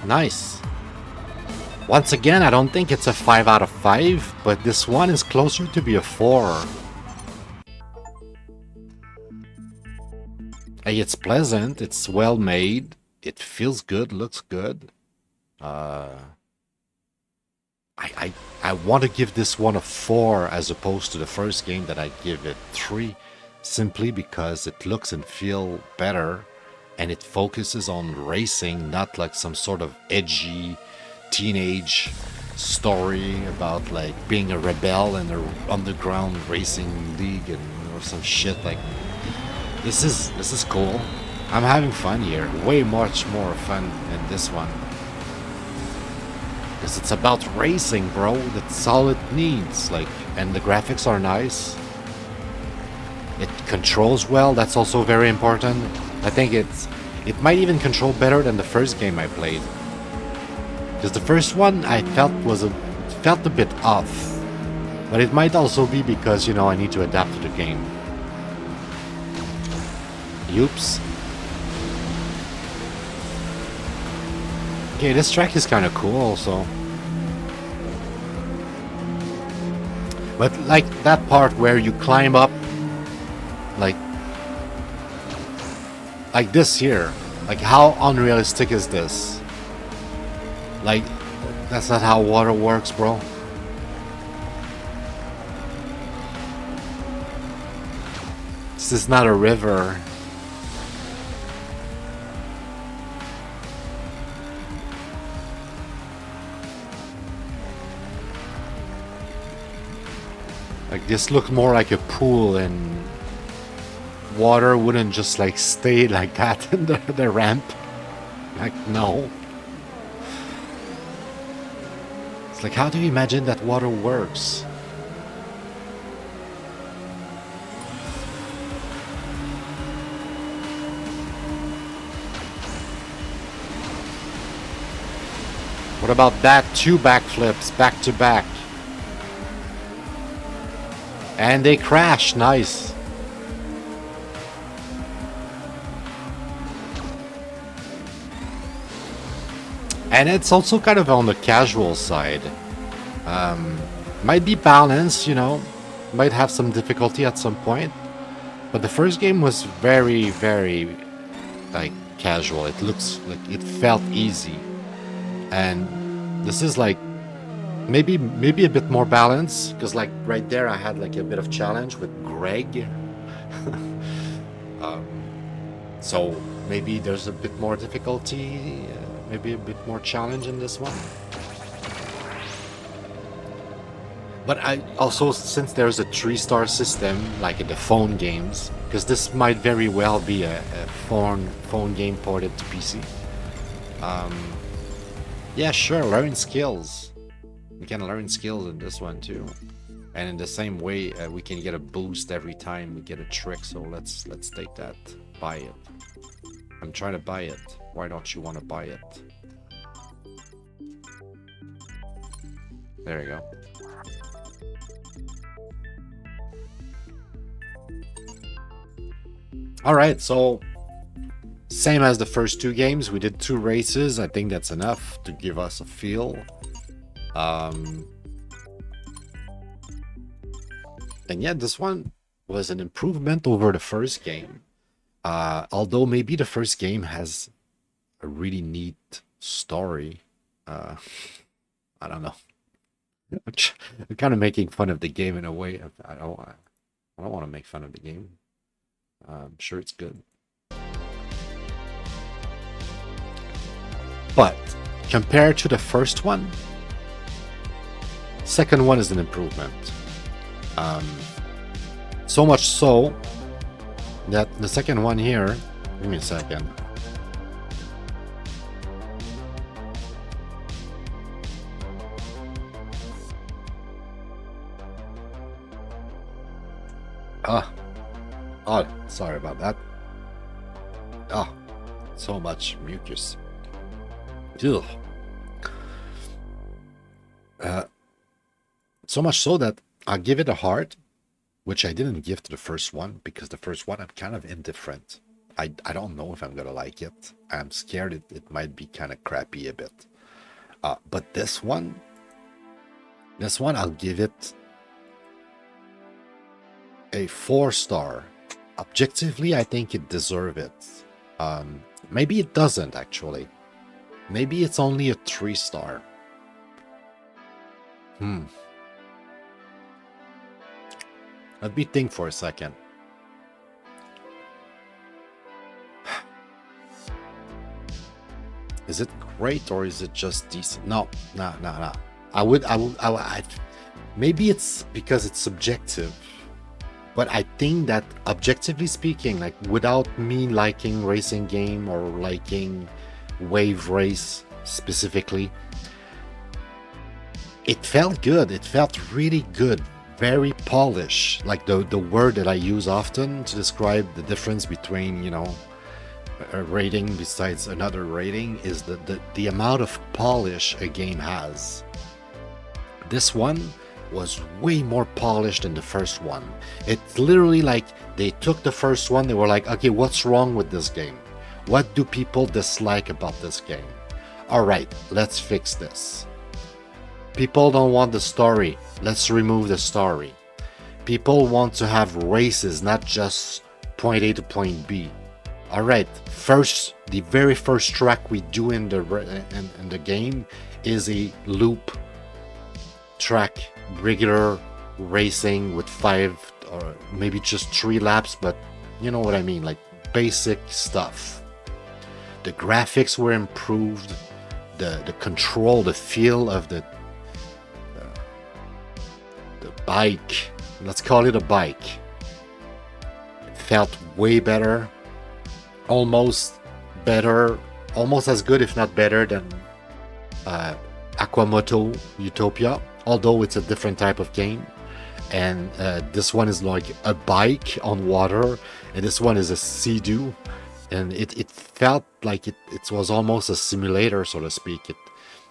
Nice. Once again, I don't think it's a 5 out of 5, but this one is closer to be a 4. Hey, it's pleasant, it's well made, it feels good, looks good. I want to give this one a 4 as opposed to the first game that I give it 3. Simply because it looks and feels better and it focuses on racing, not like some sort of edgy teenage story about like being a rebel in an underground racing league and or some shit. Like this is cool. I'm having fun here, way much more fun than this one, because it's about racing, bro. That's all it needs. Like, and the graphics are nice. It controls well, that's also very important. I think it might even control better than the first game I played. Because the first one I felt felt a bit off. But it might also be because, you know, I need to adapt to the game. Oops. Okay, this track is kind of cool also. But like that part where you climb up like this here, like how unrealistic is this? Like That's not how water works, bro. This is not a river. Like, this looked more like a pool, and water wouldn't just like stay like that in the ramp. Like, no. It's like, how do you imagine that water works? What about that? 2 backflips back to back. And they crash. Nice. And it's also kind of on the casual side. Might be balanced, you know. Might have some difficulty at some point. But the first game was very, very, like, casual. It looks like it felt easy. And this is like maybe a bit more balanced, because like right there I had like a bit of challenge with Greg. So maybe there's a bit more difficulty, maybe a bit more challenge in this one. But I also, since there's a 3-star system like in the phone games, because this might very well be a phone game ported to PC. Yeah, sure, learn skills. We can learn skills in this one too. And in the same way, we can get a boost every time we get a trick. So let's take that. Buy it. I'm trying to buy it. Why don't you want to buy it? There you go. All right, so same as the first 2 games, we did 2 races. I think that's enough to give us a feel. And yeah, this one was an improvement over the first game. Although maybe the first game has a really neat story. I don't know. I'm kind of making fun of the game in a way. I don't want to make fun of the game. I'm sure it's good. But compared to the first one, second one is an improvement. So much so that the second one here, give me a second. Oh, sorry about that. Oh, so much mucus. Ugh. So much so that I'll give it a heart, which I didn't give to the first one, because the first one I'm kind of indifferent. I don't know if I'm gonna like it. I'm scared it might be kind of crappy a bit. But this one I'll give it a 4-star. Objectively, I think it deserves it. Maybe it doesn't actually. Maybe it's only a 3-star. Let me think for a second. Is it great or is it just decent? No. I would. Maybe it's because it's subjective. But I think that objectively speaking, like without me liking racing game or liking wave race specifically, it felt good. It felt really good. Very polished. Like the word that I use often to describe the difference between, you know, a rating besides another rating is the amount of polish a game has. This one was way more polished than the first one. It's literally like they took the first one, they were like, okay, what's wrong with this game? What do people dislike about this game? All right, let's fix this. People don't want the story. Let's remove the story. People want to have races, not just point A to point B. All right, the very first track we do in the game is a loop track, regular racing with 5 or maybe just 3 laps, but you know what I mean, like basic stuff. The graphics were improved, the control, the feel of the bike, let's call it a bike, it felt way better, almost as good if not better than Aqua Moto Utopia, although it's a different type of game. And this one is like a bike on water, and this one is a sea-doo, and it felt like it was almost a simulator, so to speak.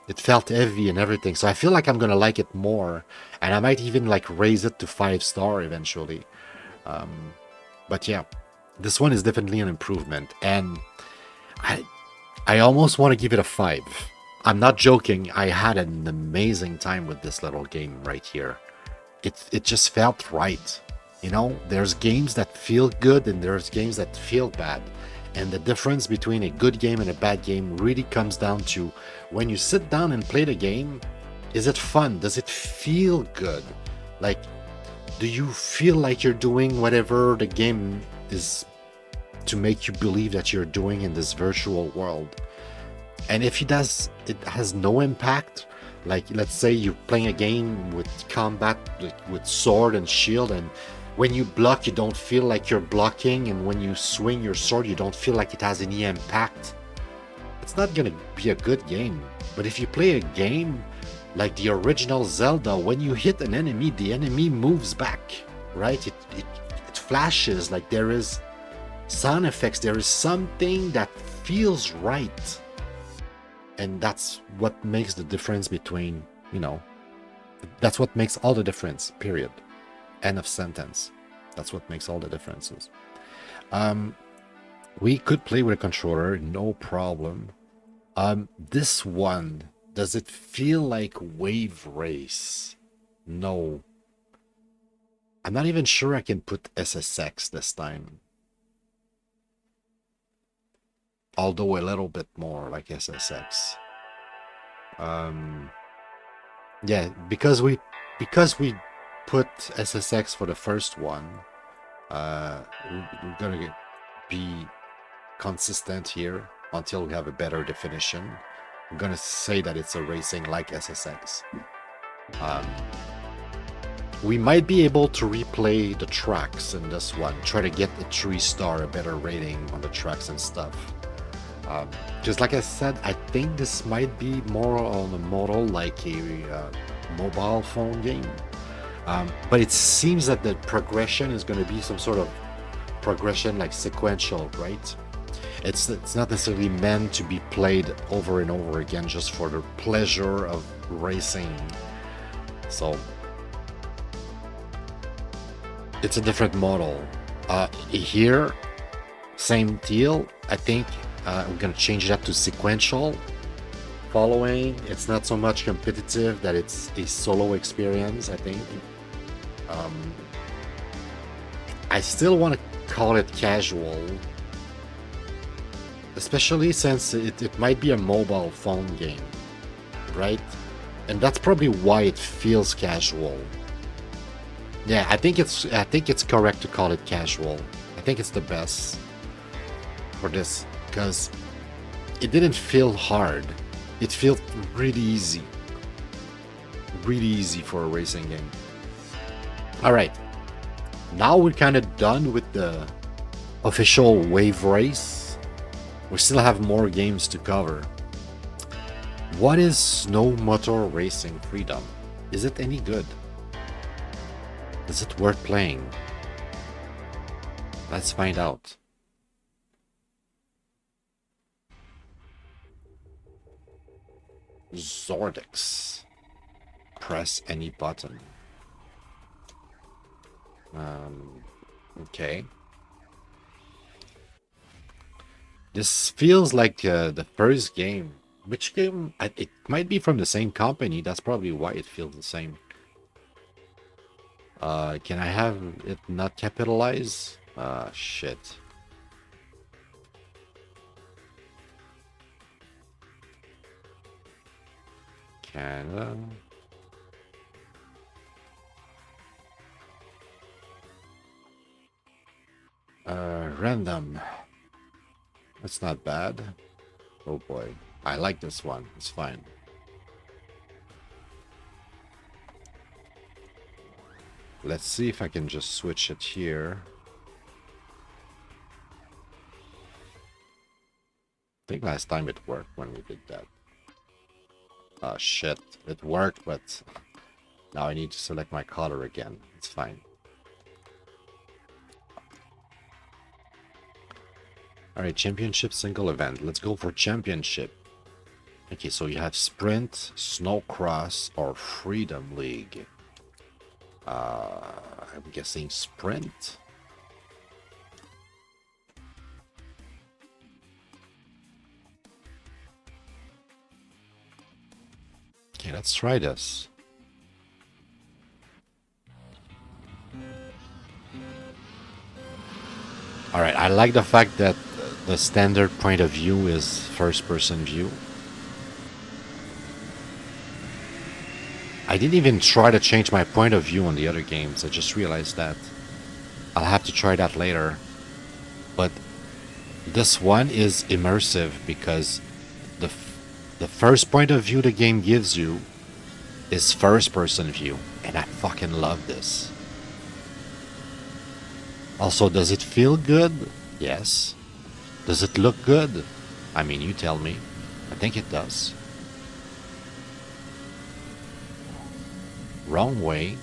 It felt heavy and everything, so I feel like I'm gonna like it more, and I might even like raise it to 5-star eventually. But yeah, this one is definitely an improvement, and I almost want to give it a 5. I'm not joking. I had an amazing time with this little game right here. It just felt right. You know, there's games that feel good and there's games that feel bad. And the difference between a good game and a bad game really comes down to when you sit down and play the game, is it fun? Does it feel good? Like, do you feel like you're doing whatever the game is to make you believe that you're doing in this virtual world? And if it has no impact, like let's say you're playing a game with combat with sword and shield, and when you block you don't feel like you're blocking, and when you swing your sword you don't feel like it has any impact, it's not gonna be a good game. But if you play a game like the original Zelda, when you hit an enemy, the enemy moves back, right? It flashes, like there is sound effects, there is something that feels right. And that's what makes the difference between, you know, that's what makes all the difference, period. End of sentence. That's what makes all the differences. We could play with a controller, no problem. This one, does it feel like Wave Race? No. I'm not even sure I can put SSX this time. Although a little bit more like SSX. Yeah, because we put SSX for the first one, we're gonna be consistent here until we have a better definition. I'm gonna say that it's a racing like SSX. We might be able to replay the tracks in this one, try to get a 3-star, a better rating on the tracks and stuff. Just like I said, I think this might be more on a model like a mobile phone game. But it seems that the progression is going to be some sort of progression like sequential, right? It's not necessarily meant to be played over and over again just for the pleasure of racing. So it's a different model. Here, same deal. I think I'm gonna change that to sequential following. It's not so much competitive, that it's a solo experience, I think. I still want to call it casual, especially since it might be a mobile phone game, right? And that's probably why it feels casual. Yeah, I think it's correct to call it casual. I think it's the best for this, because it didn't feel hard. It felt really easy for a racing game. All right, now we're kind of done with the official wave race. We still have more games to cover. What is Snow Motor Racing Freedom? Is it any good? Is it worth playing? Let's find out. Zordix. Press any button. Okay. This feels like the first game. Which game? It might be from the same company. That's probably why it feels the same. Can I have it not capitalize? Shit. Canada. Random. That's not bad. Oh boy. I like this one. It's fine. Let's see if I can just switch it here. I think last time it worked when we did that. Oh shit. It worked, but now I need to select my color again. It's fine. Alright, championship single event. Let's go for championship. Okay, so you have sprint, snowcross, or freedom league. I'm guessing sprint. Okay, let's try this. Alright, I like the fact that the standard point of view is first-person view. I didn't even try to change my point of view on the other games. I just realized that. I'll have to try that later. But this one is immersive because the first point of view the game gives you is first-person view. And I fucking love this. Also, does it feel good? Yes. Does it look good? I mean, you tell me. I think it does. Wrong way.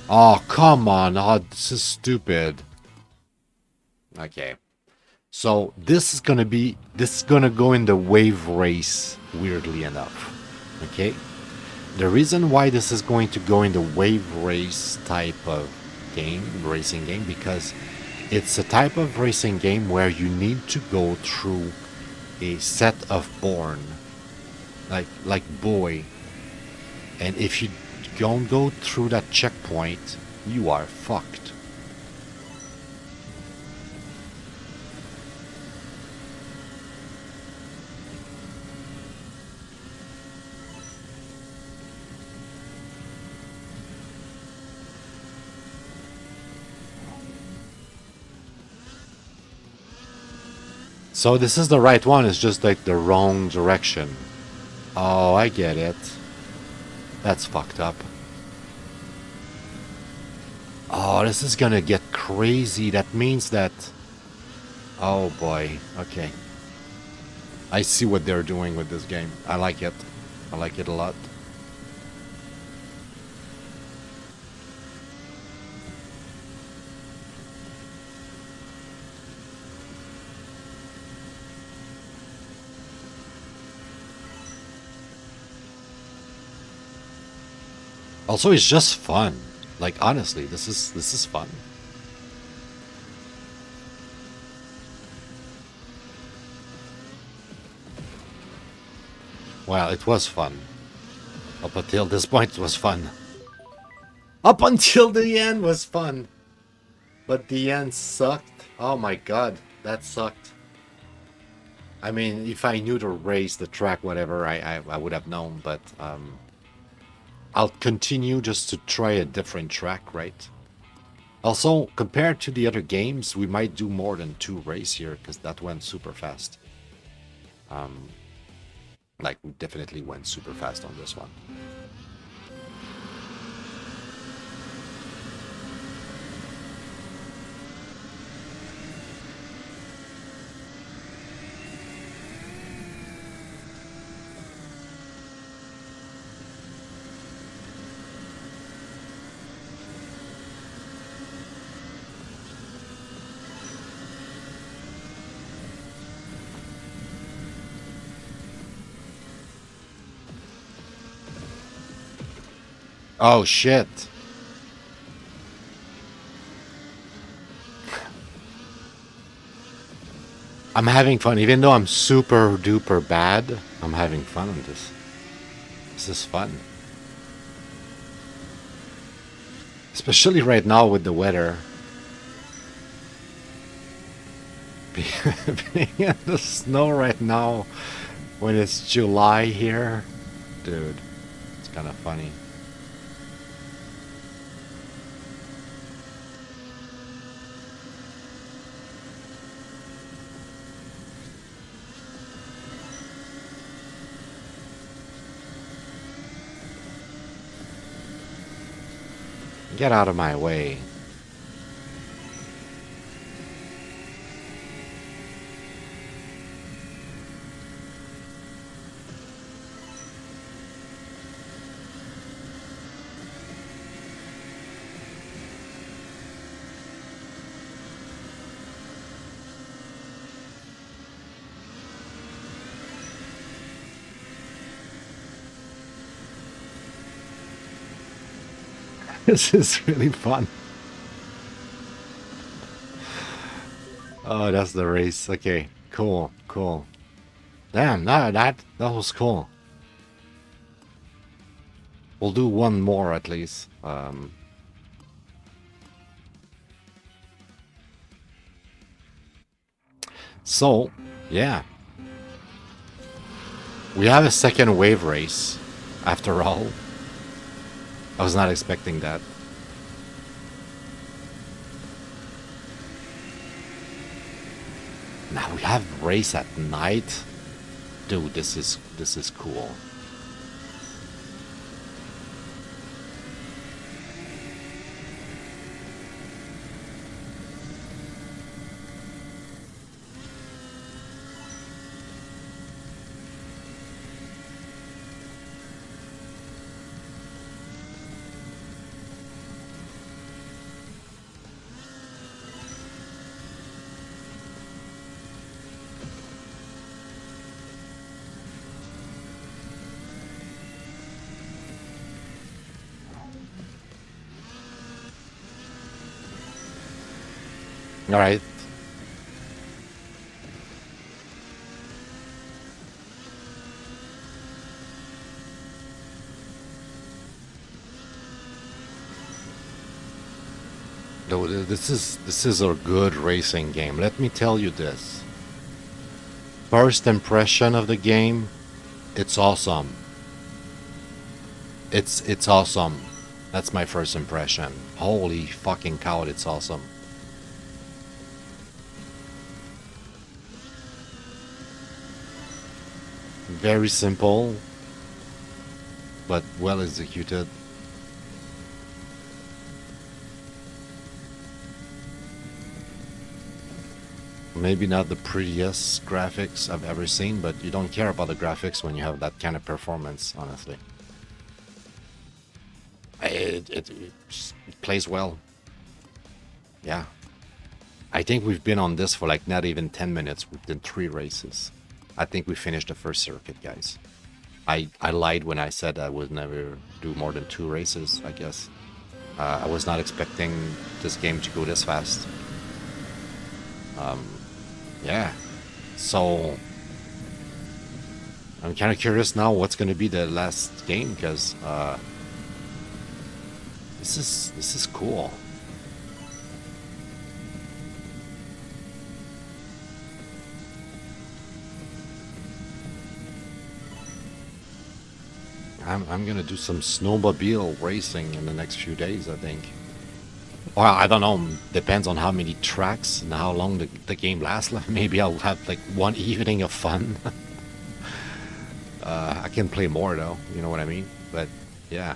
Oh, come on. Oh, this is stupid. Okay. So this is gonna go in the wave race, weirdly enough. Okay? The reason why this is going to go in the wave race type of game, racing game, because it's a type of racing game where you need to go through a set of bourne, like boy. And if you don't go through that checkpoint, you are fucked. So this is the right one, it's just like the wrong direction. Oh, I get it. That's fucked up. Oh, this is gonna get crazy. That means that... Oh boy, okay. I see what they're doing with this game. I like it. I like it a lot. Also, it's just fun. Like, honestly, this is fun. Well, it was fun. Up until this point, it was fun. Up until the end was fun. But the end sucked. Oh my god, that sucked. I mean, if I knew to race the track, whatever, I would have known, but I'll continue just to try a different track, right? Also, compared to the other games, we might do more than 2 races here, because that went super fast. Like, we definitely went super fast on this one. Oh shit. I'm having fun, even though I'm super duper bad. I'm having fun on this. This is fun. Especially right now with the weather. being in the snow right now when it's July here. Dude, it's kind of funny. Get out of my way. This is really fun. Oh, that's the race. Okay, cool, cool. Damn, no, that was cool. We'll do one more at least. So, yeah. We have a second wave race, after all. I was not expecting that. Now we have race at night. Dude, this is cool. All right. No, this is a good racing game. Let me tell you this. First impression of the game, it's awesome. It's awesome. That's my first impression. Holy fucking cow, it's awesome. Very simple, but well executed. Maybe not the prettiest graphics I've ever seen, but you don't care about the graphics when you have that kind of performance, honestly. It plays well. Yeah. I think we've been on this for like not even 10 minutes. We've done 3 races. I think we finished the first circuit, guys. I lied when I said I would never do more than 2 races, I guess. I was not expecting this game to go this fast. Yeah. So I'm kind of curious now what's going to be the last game, because this is cool. I'm gonna do some snowmobile racing in the next few days, I think. Well, I don't know. Depends on how many tracks and how long the game lasts. Maybe I'll have like one evening of fun. I can play more though. You know what I mean? But yeah.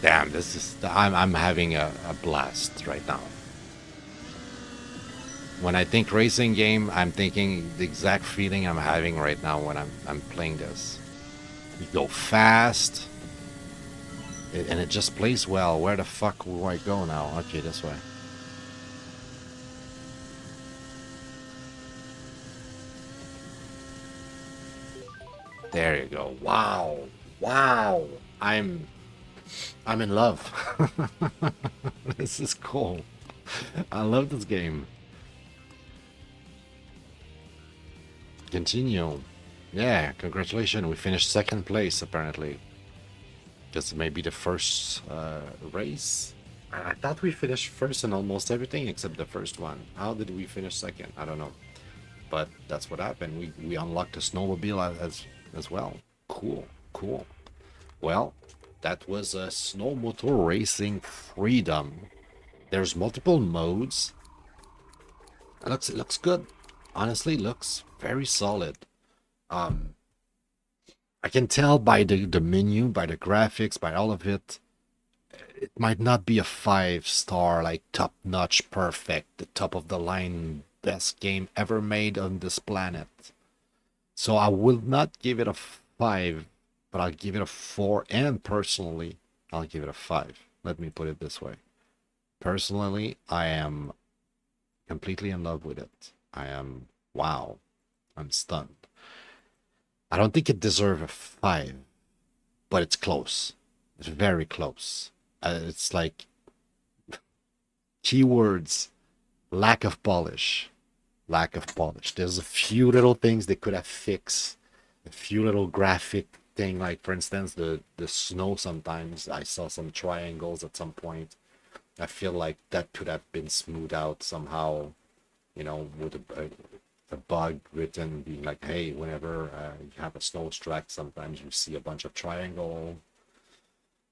Damn, this is. I'm having a blast right now. When I think racing game, I'm thinking the exact feeling I'm having right now when I'm playing this. You go fast, and it just plays well. Where the fuck will I go now? Okay, this way. There you go. Wow, wow. I'm in love. This is cool. I love this game. Continue. Yeah, congratulations. We finished second place, apparently. This may be the first race. I thought we finished first in almost everything except the first one. How did we finish second? I don't know. But that's what happened. We unlocked a snowmobile as well. Cool, cool. Well, that was a snow motor racing freedom. There's multiple modes. It looks good. Honestly, looks very solid. Um, I can tell by the menu, by the graphics, by all of it. It might not be a 5-star, like top notch, perfect, the top of the line, best game ever made on this planet. So I will not give it a 5, but I'll give it a 4. And personally, I'll give it a 5. Let me put it this way. Personally, I am completely in love with it. I am, wow, I'm stunned. I don't think it deserves a 5, but it's close. It's very close. It's like keywords, lack of polish. Lack of polish. There's a few little things they could have fixed. A few little graphic thing, like for instance, the snow. Sometimes I saw some triangles at some point. I feel like that could have been smoothed out somehow, with a bug written being like, hey, whenever you have a snow track, sometimes you see a bunch of triangle,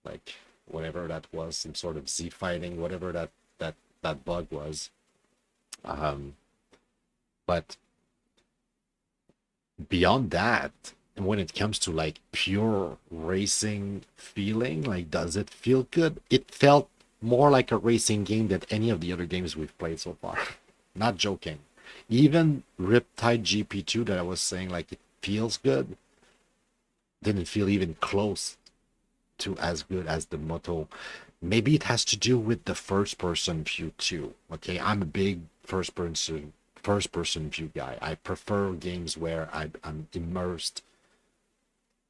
like whatever that was, some sort of Z fighting, whatever that bug was. Um, but beyond that, when it comes to like pure racing feeling, like does it feel good? It felt more like a racing game than any of the other games we've played so far. Not joking. Even Riptide GP2 that I was saying like it feels good didn't feel even close to as good as the Moto. Maybe it has to do with the first person view too. Okay, I'm a big first person view guy. I prefer games where I'm immersed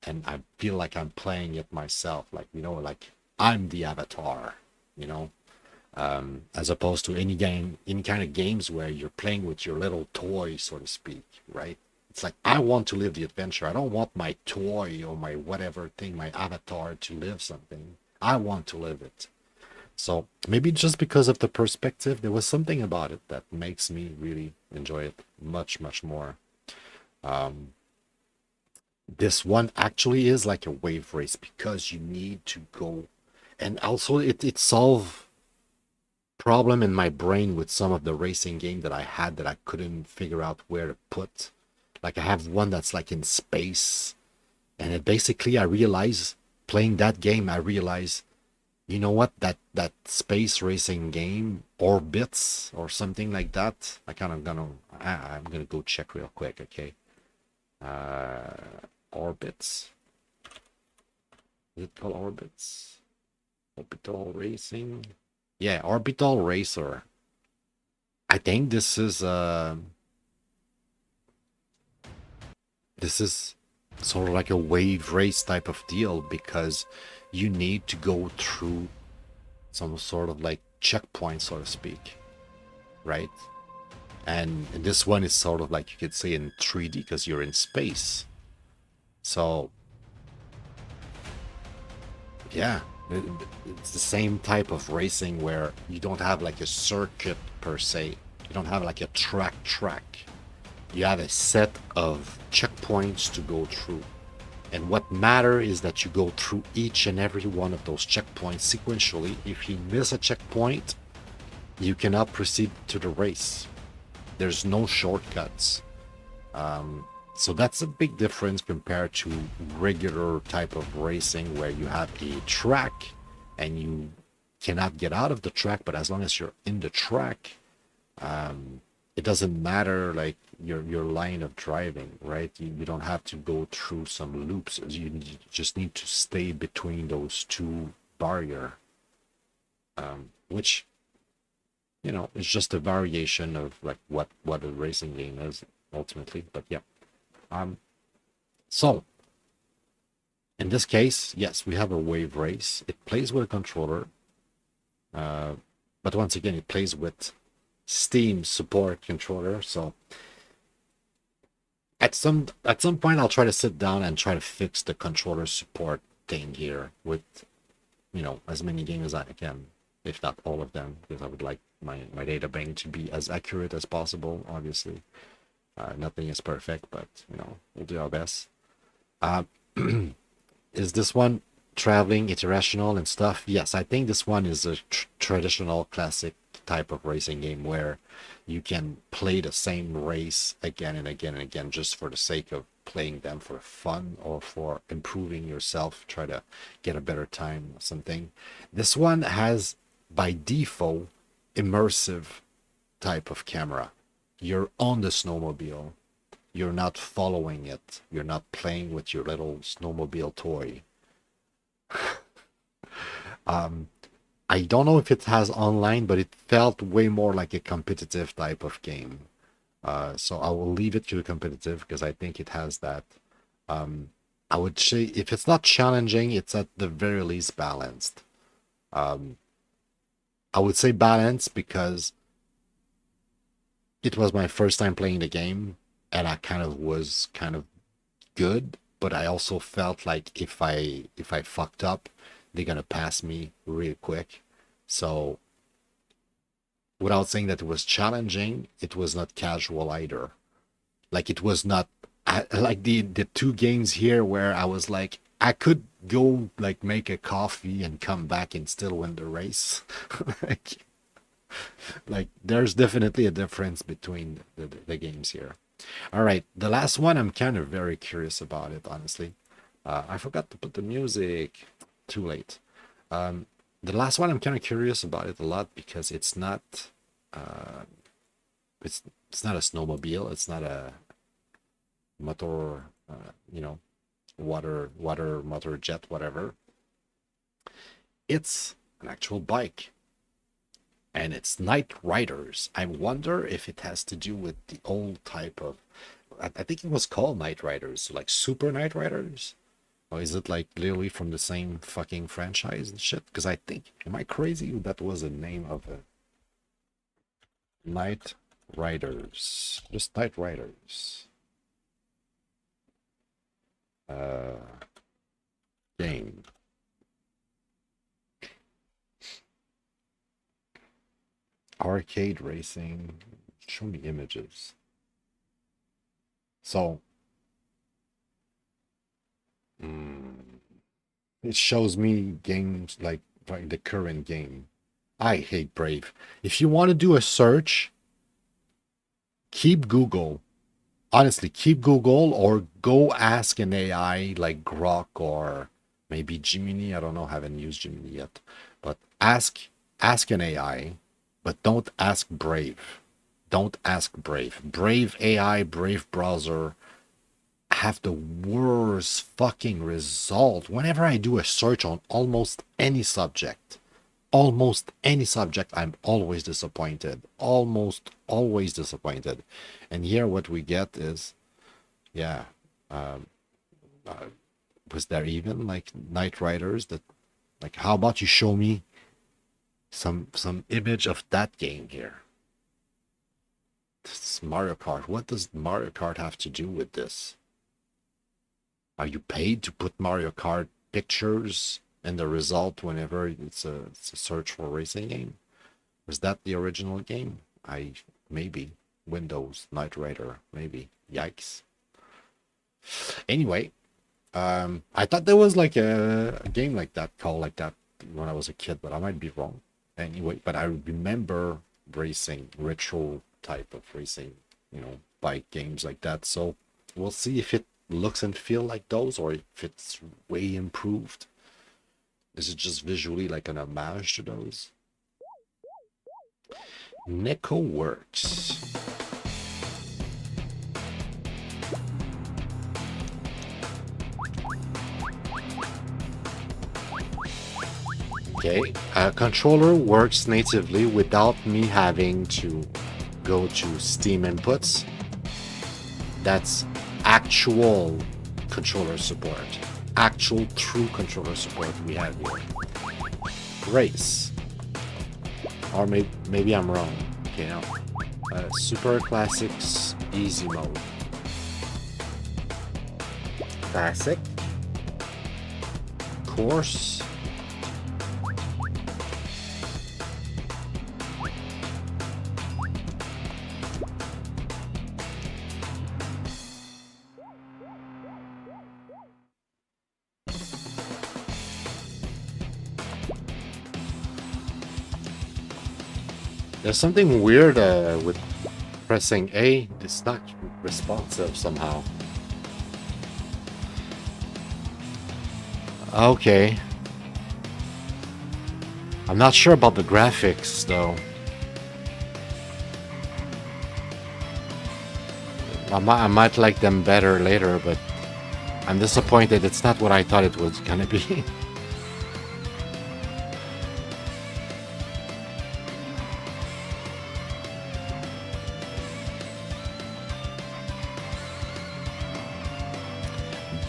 and I feel like I'm playing it myself. Like, like I'm the avatar, you know, as opposed to any kind of games where you're playing with your little toy, so to speak, right? It's like I want to live the adventure. I don't want my toy or my whatever thing, my avatar to live something. I want to live it. So maybe just because of the perspective, there was something about it that makes me really enjoy it much, much more. Um, this one actually is like a wave race because you need to go, and also it solved problem in my brain with some of the racing game that I had that I couldn't figure out where to put. Like I have one that's like in space, and it basically I realize playing that game, I realize, you know what, that space racing game, Orbits or something like that. I'm gonna go check real quick, okay? Orbits. Is it called Orbits? Orbital Racing. Yeah, Orbital Racer. I think this is sort of like a wave race type of deal because you need to go through some sort of like checkpoint, so to speak, right? And this one is sort of like you could say in 3D because you're in space. So yeah, it's the same type of racing where you don't have like a circuit per se. You don't have like a track. You have a set of checkpoints to go through. And what matter is that you go through each and every one of those checkpoints sequentially. If you miss a checkpoint, you cannot proceed to the race. There's no shortcuts. So that's a big difference compared to regular type of racing where you have a track and you cannot get out of the track, but as long as you're in the track, it doesn't matter like your line of driving, right? You don't have to go through some loops. You just need to stay between those two barrier, which is just a variation of like what a racing game is ultimately. But yeah, so in this case, yes, we have a wave race. It plays with a controller, but once again, it plays with Steam support controller. So at some point, I'll try to sit down and try to fix the controller support thing here with as many games as I can. if not all of them, because I would like my data bank to be as accurate as possible, obviously. Nothing is perfect, but we'll do our best. Is this one traveling, irrational and stuff? Yes, I think this one is a traditional classic type of racing game where you can play the same race again and again and again just for the sake of playing them for fun or for improving yourself, try to get a better time or something. This one has by default immersive type of camera. You're on the snowmobile. You're not following it. You're not playing with your little snowmobile toy. I don't know if it has online, but it felt way more like a competitive type of game. So I will leave it to competitive because I think it has that. I would say if it's not challenging, it's at the very least balanced. I would say balanced because it was my first time playing the game, and I was kind of good, but I also felt like if I fucked up, they're gonna pass me real quick. So without saying that it was challenging, it was not casual either. Like it was not like the two games here where I was like I could go like make a coffee and come back and still win the race. like, like there's definitely a difference between the games here. All right, the last one I'm kind of very curious about it, honestly. I forgot to put the music. Too late. The last one I'm kind of curious about it a lot because it's not it's not a snowmobile, it's not a motor, water motor jet, whatever. It's an actual bike, and it's Night Riders. I wonder if it has to do with the old type of. I think it was called Night Riders, so like Super Night Riders. Or is it like literally from the same fucking franchise and shit? Because I think, am I crazy? That was the name of a Night Riders. Just Night Riders. Game. Arcade racing. Show me images. So it shows me games like the current game. I hate Brave. If you want to do a search, keep Google. Honestly, keep Google or go ask an AI like Grok or maybe Gemini. I don't know, haven't used Gemini yet. But ask an AI, but don't ask Brave. Don't ask Brave. Brave AI, Brave browser have the worst fucking result. Whenever I do a search on almost any subject, I'm always disappointed. Almost always disappointed. And here what we get is, yeah, was there even like Night Riders that, like, how about you show me some image of that game here? This is Mario Kart. What does Mario Kart have to do with this? Are you paid to put Mario Kart pictures in the result whenever it's a search for a racing game? Was that the original game? Maybe. Windows, Knight Rider, maybe. Yikes. Anyway, I thought there was like a game like that, called like that when I was a kid, but I might be wrong. Anyway, but I remember racing, retro type of racing, bike games like that. So we'll see if it looks and feel like those or if it's way improved. Is it just visually like an homage to those? Neko works. Okay, a controller works natively without me having to go to Steam inputs. That's actual controller support. Actual true controller support we have here. Race. Or maybe I'm wrong. Okay, now. Super Classics Easy Mode. Classic. Course. There's something weird with pressing A. It's not responsive somehow. Okay. I'm not sure about the graphics though. I might like them better later, but I'm disappointed. It's not what I thought it was gonna be.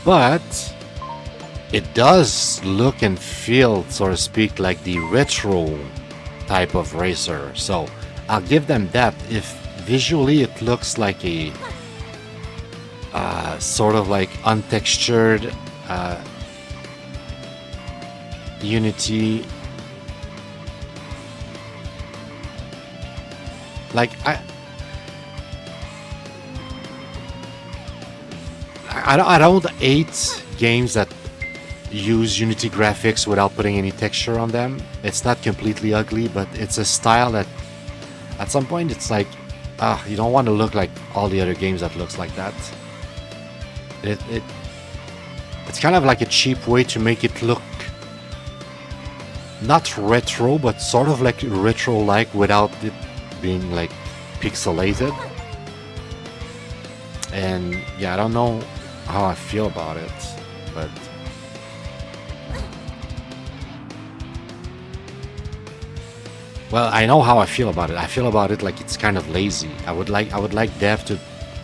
But it does look and feel, so to speak, like the retro type of racer. So I'll give them that. If visually it looks like a sort of like untextured Unity, like I don't hate games that use Unity graphics without putting any texture on them. It's not completely ugly, but it's a style that at some point it's like, you don't want to look like all the other games that looks like that. It's kind of like a cheap way to make it look not retro, but sort of like retro-like without it being like pixelated. And yeah, I don't know how I feel about it, but well, I know how I feel about it. I feel about it like it's kind of lazy. I would like dev to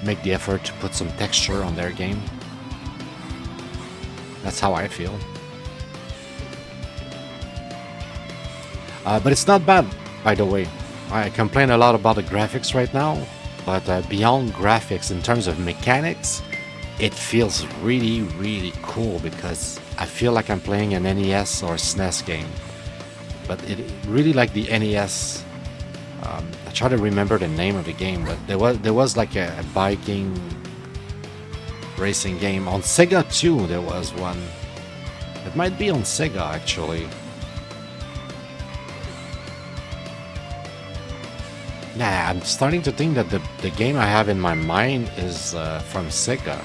make the effort to put some texture on their game. That's how I feel. But it's not bad, by the way. I complain a lot about the graphics right now, but beyond graphics, in terms of mechanics, it feels really, really cool because I feel like I'm playing an NES or SNES game. But it really like the NES. I try to remember the name of the game, but there was like a biking racing game on Sega too. There was one. It might be on Sega actually. Nah, I'm starting to think that the game I have in my mind is from Sega.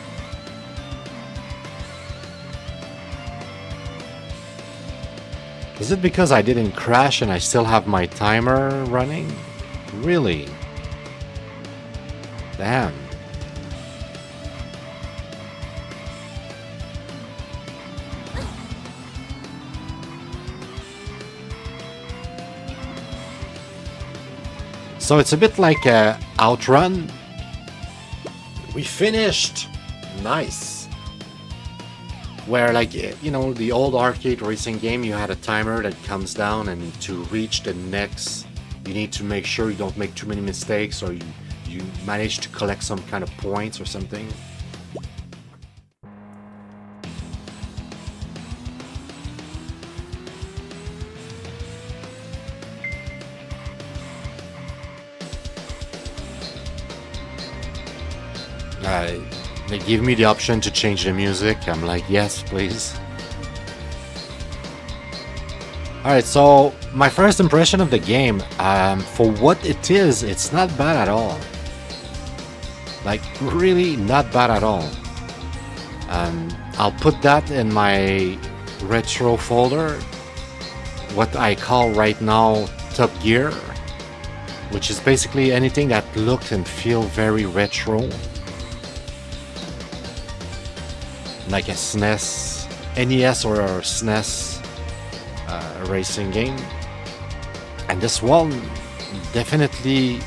Is it because I didn't crash and I still have my timer running? Really? Damn. So it's a bit like a Outrun. We finished. Nice. Where, like, you know, the old arcade racing game, you had a timer that comes down, and to reach the next, you need to make sure you don't make too many mistakes, or you manage to collect some kind of points or something. They give me the option to change the music. I'm like, yes, please. Alright, so my first impression of the game, for what it is, it's not bad at all. Like, really not bad at all. I'll put that in my retro folder, what I call right now Top Gear, which is basically anything that looks and feels very retro. Like a SNES, NES or SNES racing game. And this one definitely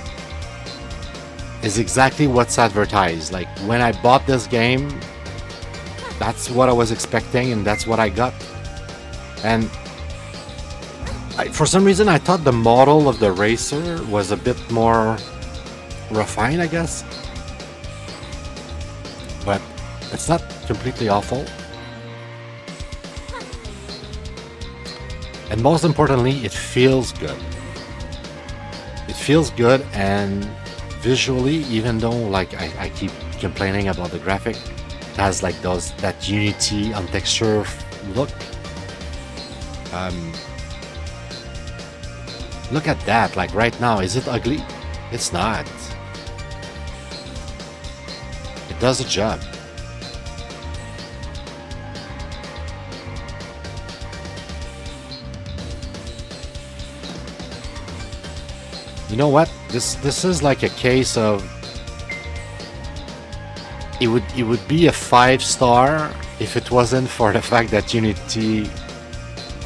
is exactly what's advertised. Like, when I bought this game, that's what I was expecting and that's what I got. And for some reason I thought the model of the racer was a bit more refined, I guess. But it's not completely awful. And most importantly, it feels good. It feels good, and visually, even though like I keep complaining about the graphic, it has like that Unity on texture look. Look at that, like right now, is it ugly? It's not. It does the job. You know what? This is like a case of it would be a 5-star if it wasn't for the fact that Unity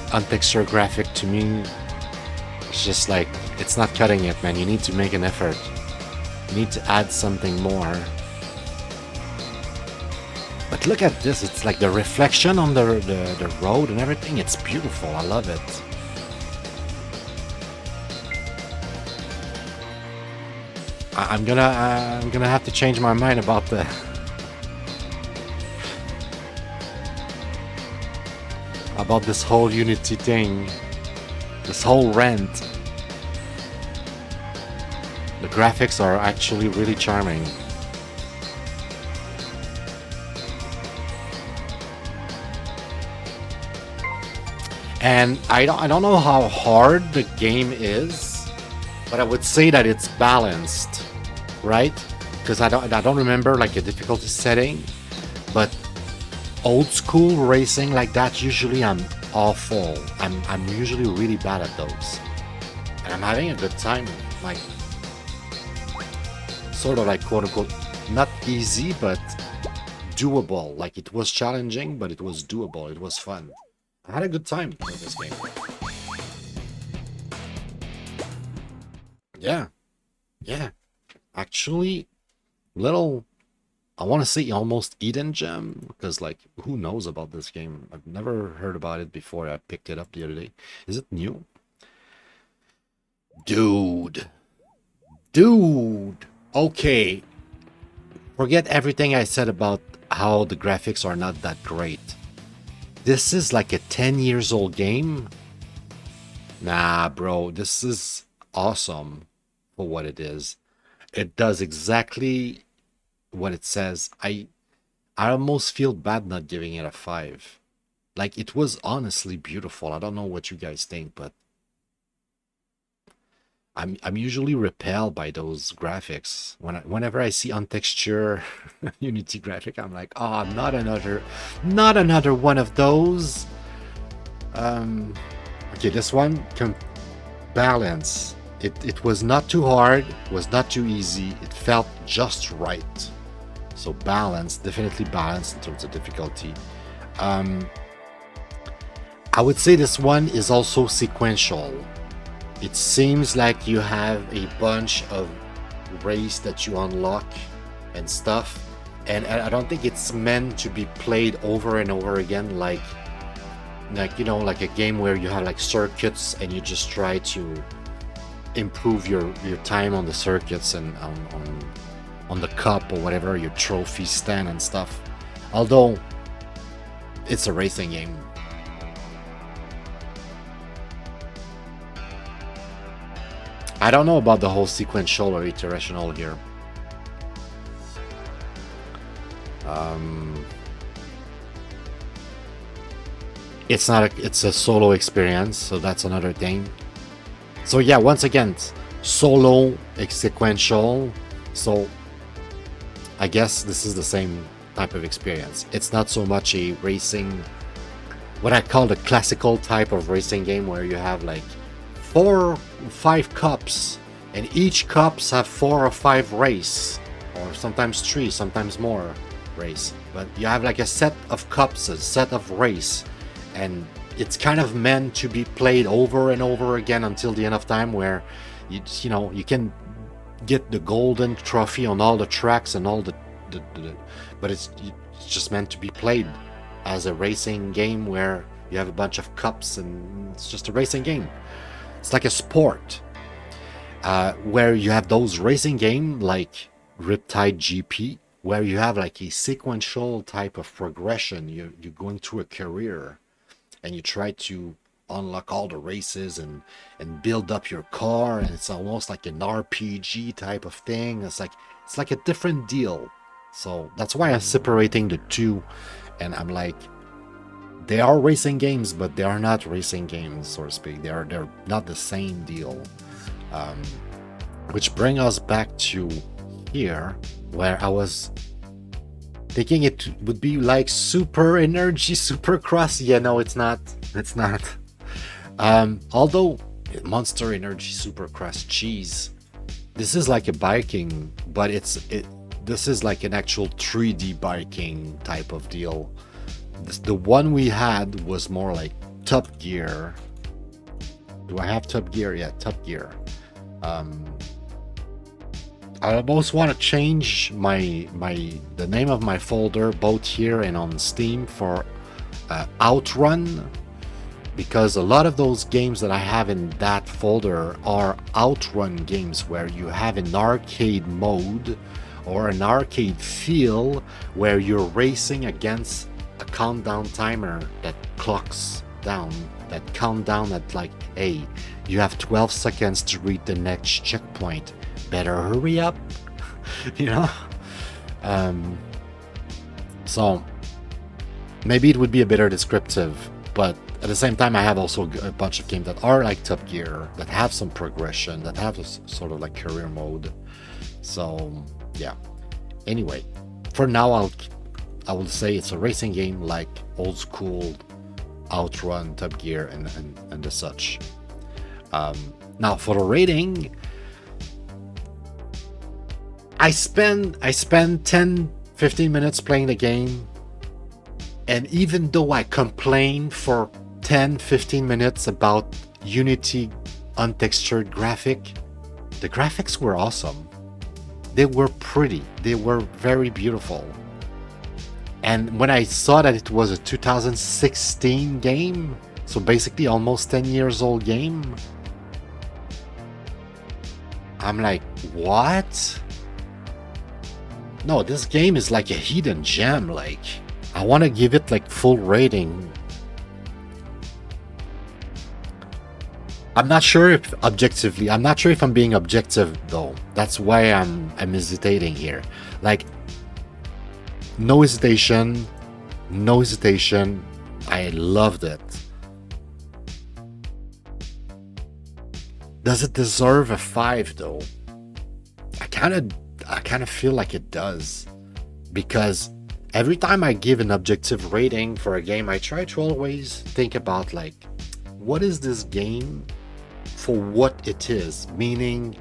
untextured graphic to me, it's just like it's not cutting it, man. You need to make an effort. You need to add something more. But look at this, it's like the reflection on the road and everything. It's beautiful. I love it. I'm gonna have to change my mind about the about this whole Unity thing, this whole rant. The graphics are actually really charming. And I don't know how hard the game is, but I would say that it's balanced, right? Because I don't remember like a difficulty setting, but old school racing like that, usually I'm awful. I'm usually really bad at those, and I'm having a good time. Like sort of like quote unquote not easy, but doable. Like it was challenging, but it was doable. It was fun. I had a good time with this game. Yeah. Actually, little, I want to say almost Eden gem, because like, who knows about this game? I've never heard about it before. I picked it up the other day. Is it new? Dude. Okay. Forget everything I said about how the graphics are not that great. This is like a 10 years old game. Nah, bro, this is awesome for what it is. It does exactly what it says. I almost feel bad not giving it a 5. Like, it was honestly beautiful. I don't know what you guys think, but I'm usually repelled by those graphics. Whenever I see untextured Unity graphic, I'm like, oh, not another one of those. Okay, this one can balance. It was not too hard, was not too easy. It felt just right. So balanced, definitely balanced in terms of difficulty. I would say this one is also sequential. It seems like you have a bunch of race that you unlock and stuff, and I don't think it's meant to be played over and over again, like you know, like a game where you have like circuits and you just try to improve your time on the circuits and on the cup or whatever, your trophy stand and stuff. Although it's a racing game. I don't know about the whole sequential or iterational here. It's a solo experience, so that's another thing. So yeah, once again, solo, sequential. So I guess this is the same type of experience. It's not so much a racing, what I call the classical type of racing game, where you have like 4 or 5 cups, and each cups have 4 or 5 race, or sometimes 3, sometimes more race. But you have like a set of cups, a set of race, and it's kind of meant to be played over and over again until the end of time, where you know, you can get the golden trophy on all the tracks and all the but it's just meant to be played as a racing game where you have a bunch of cups, and it's just a racing game. It's like a sport, where you have those racing game like Riptide GP, where you have like a sequential type of progression. You're going through a career, and you try to unlock all the races and build up your car, and it's almost like an RPG type of thing. It's like a different deal. So that's why I'm separating the two, and I'm like, they are racing games, but they are not racing games, so to speak. They're not the same deal. Which bring us back to here, where I was thinking it would be like Super Energy Supercross. Yeah, no, it's not. It's not. Although Monster Energy Supercross, cheese. This is like a biking, but this is like an actual 3D biking type of deal. The one we had was more like Top Gear. Do I have Top Gear? Yeah, Top Gear. I almost want to change the name of my folder both here and on Steam for Outrun, because a lot of those games that I have in that folder are Outrun games where you have an arcade mode or an arcade feel where you're racing against a countdown timer that clocks down, that countdown at like, hey, you have 12 seconds to reach the next checkpoint. Better hurry up, you know? So maybe it would be a better descriptive, but at the same time, I have also a bunch of games that are like Top Gear, that have some progression, that have this sort of like career mode. So yeah. Anyway, for now, I will say it's a racing game like old school Outrun, Top Gear, and the such. Now for the rating, I spend 10-15 minutes playing the game, and even though I complain for 10-15 minutes about Unity untextured graphic, the graphics were awesome. They were pretty, they were very beautiful. And when I saw that it was a 2016 game, so basically almost 10 years old game, I'm like, what? No, this game is like a hidden gem. Like, I want to give it like full rating. I'm not sure if I'm being objective though. That's why I'm hesitating here. Like, no hesitation. I loved it. Does it deserve a 5 though? I kind of feel like it does, because every time I give an objective rating for a game, I try to always think about like, what is this game for what it is? Meaning,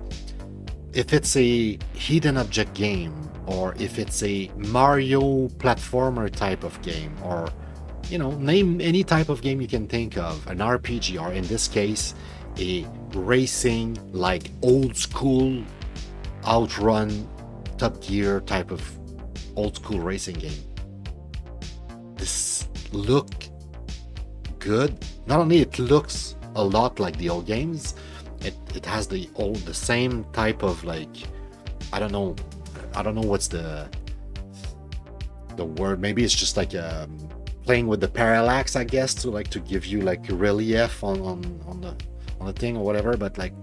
if it's a hidden object game, or if it's a Mario platformer type of game, or, you know, name any type of game you can think of, an RPG, or in this case, a racing like old school Outrun, Top Gear type of old school racing game. This look good. Not only it looks a lot like the old games, it has the same type of like, I don't know what's the word. Maybe it's just like playing with the parallax, I guess, to give you like a relief on the thing or whatever. But like,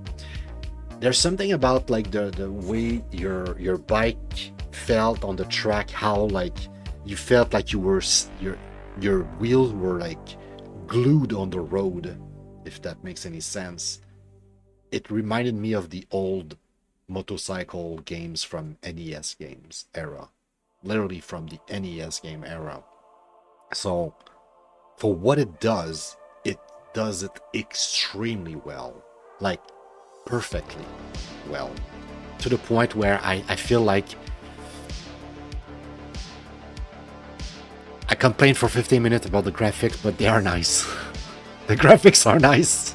there's something about like the way your bike felt on the track, how like you felt like your wheels were like glued on the road, if that makes any sense. It reminded me of the old motorcycle games from NES games era, literally from the NES game era. So for what it does it extremely well, like perfectly well, to the point where I feel like I complained for 15 minutes about the graphics, but they are nice. The graphics are nice.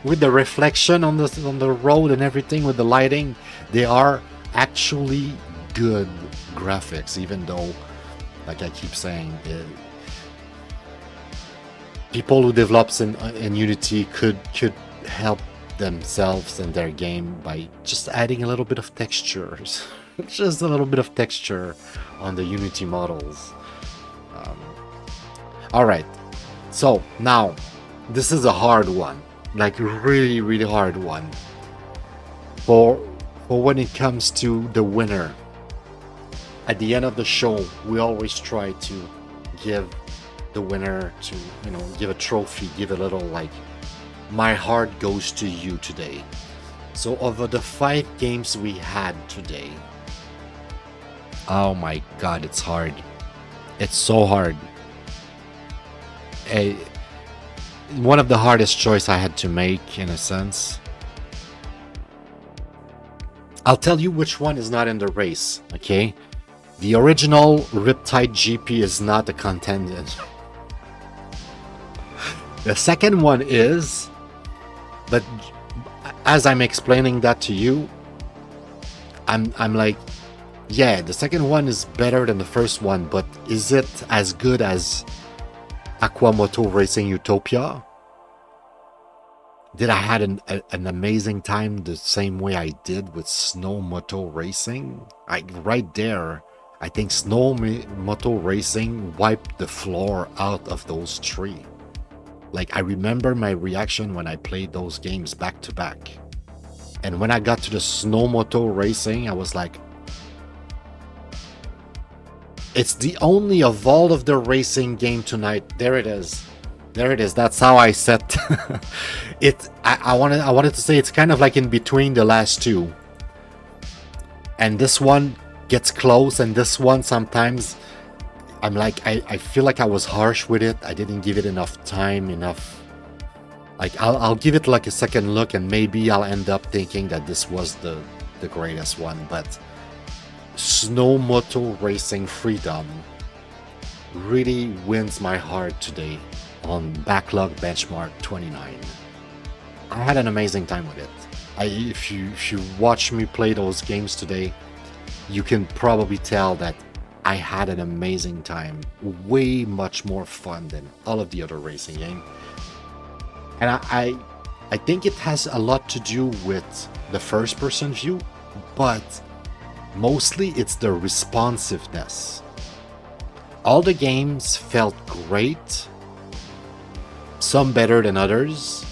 With the reflection on the road and everything, with the lighting, they are actually good graphics, even though, like I keep saying, people who develops in Unity could help themselves and their game by just adding a little bit of textures. Just a little bit of texture on the Unity models. Alright, so now this is a hard one, like really, really hard one for when it comes to the winner. At the end of the show, we always try to give the winner to, you know, give a trophy, give a little like, my heart goes to you today. So over the 5 games we had today, oh my god, it's hard. It's so hard. One of the hardest choice I had to make, in a sense. I'll tell you which one is not in the race, okay? The original Riptide GP is not a contender. The second one is, but as I'm explaining that to you, I'm like, yeah, the second one is better than the first one, but is it as good as Aqua Moto Racing Utopia? Did I had an amazing time the same way I did with Snow Moto Racing? Right there, I think Snow Moto Racing wiped the floor out of those 3. Like, I remember my reaction when I played those games back to back. And when I got to the Snow Moto Racing, I was like, it's the only of all of the racing game tonight. There it is. There it is. That's how I set it. I wanted to say it's kind of like in between the last 2. And this one gets close, and this one sometimes I'm like, I feel like I was harsh with it. I didn't give it enough time, enough. Like, I'll give it like a second look, and maybe I'll end up thinking that this was the greatest one. But Snow Moto Racing Freedom really wins my heart today on Backlog Benchmark 29. I had an amazing time with it. If you watch me play those games today, you can probably tell that I had an amazing time. Way much more fun than all of the other racing games. And I think it has a lot to do with the first person view, but mostly it's the responsiveness. All the games felt great, some better than others,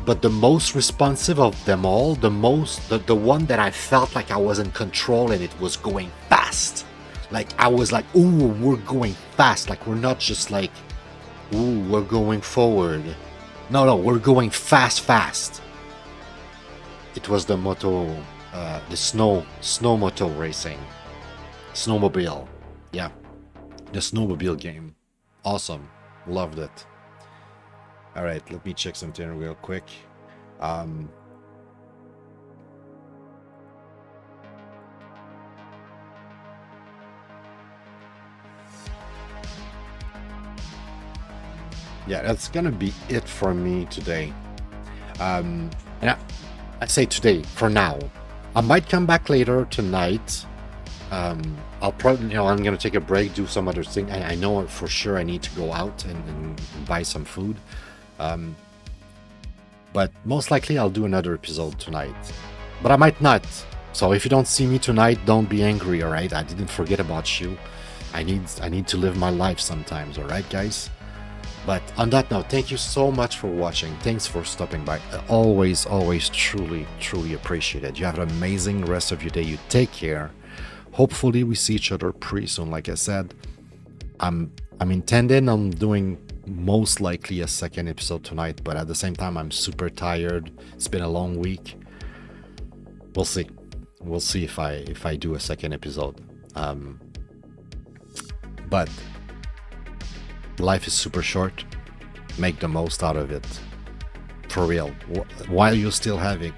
but the most responsive of them all, the one that I felt like I was in control and it was going fast. Like, I was like, ooh, we're going fast. Like, we're not just like, ooh, we're going forward. No, we're going fast. It was the Moto, the snow Moto Racing. Snowmobile. Yeah. The snowmobile game. Awesome. Loved it. Alright, let me check something real quick. Yeah, that's gonna be it for me today. And I say today, for now. I might come back later tonight. I'll probably, I'm gonna take a break, do some other thing. I know for sure I need to go out and buy some food. But most likely I'll do another episode tonight. But I might not. So if you don't see me tonight, don't be angry, alright? I didn't forget about you. I need to live my life sometimes, alright, guys? But on that note, thank you so much for watching. Thanks for stopping by. Always truly appreciate it. You have an amazing rest of your day. You take care. Hopefully we see each other pretty soon. Like I said, I'm intending on doing most likely a second episode tonight, but at the same time I'm super tired. It's been a long week. We'll see. We'll see if I do a second episode. But life is super short. Make the most out of it. For real. While you still have it,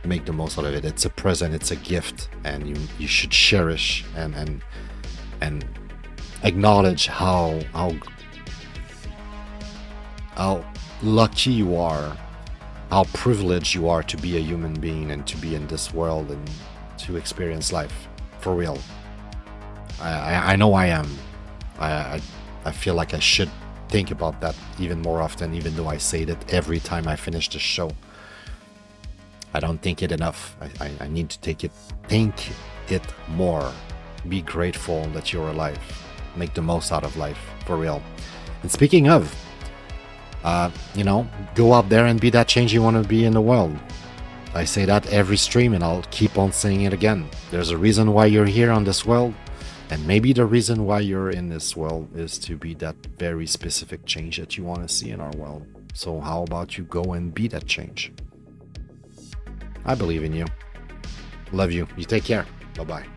make the most out of it. It's a present, it's a gift, and you should cherish and acknowledge how lucky you are, how privileged you are to be a human being and to be in this world and to experience life. For real. I know I am. I feel like I should think about that even more often, even though I say that every time I finish the show. I don't think it enough. I need to think it more. Be grateful that you're alive. Make the most out of life, for real. And speaking of, go out there and be that change you want to be in the world. I say that every stream and I'll keep on saying it again. There's a reason why you're here on this world. And maybe the reason why you're in this world is to be that very specific change that you want to see in our world. So how about you go and be that change? I believe in you. Love you. You take care. Bye-bye.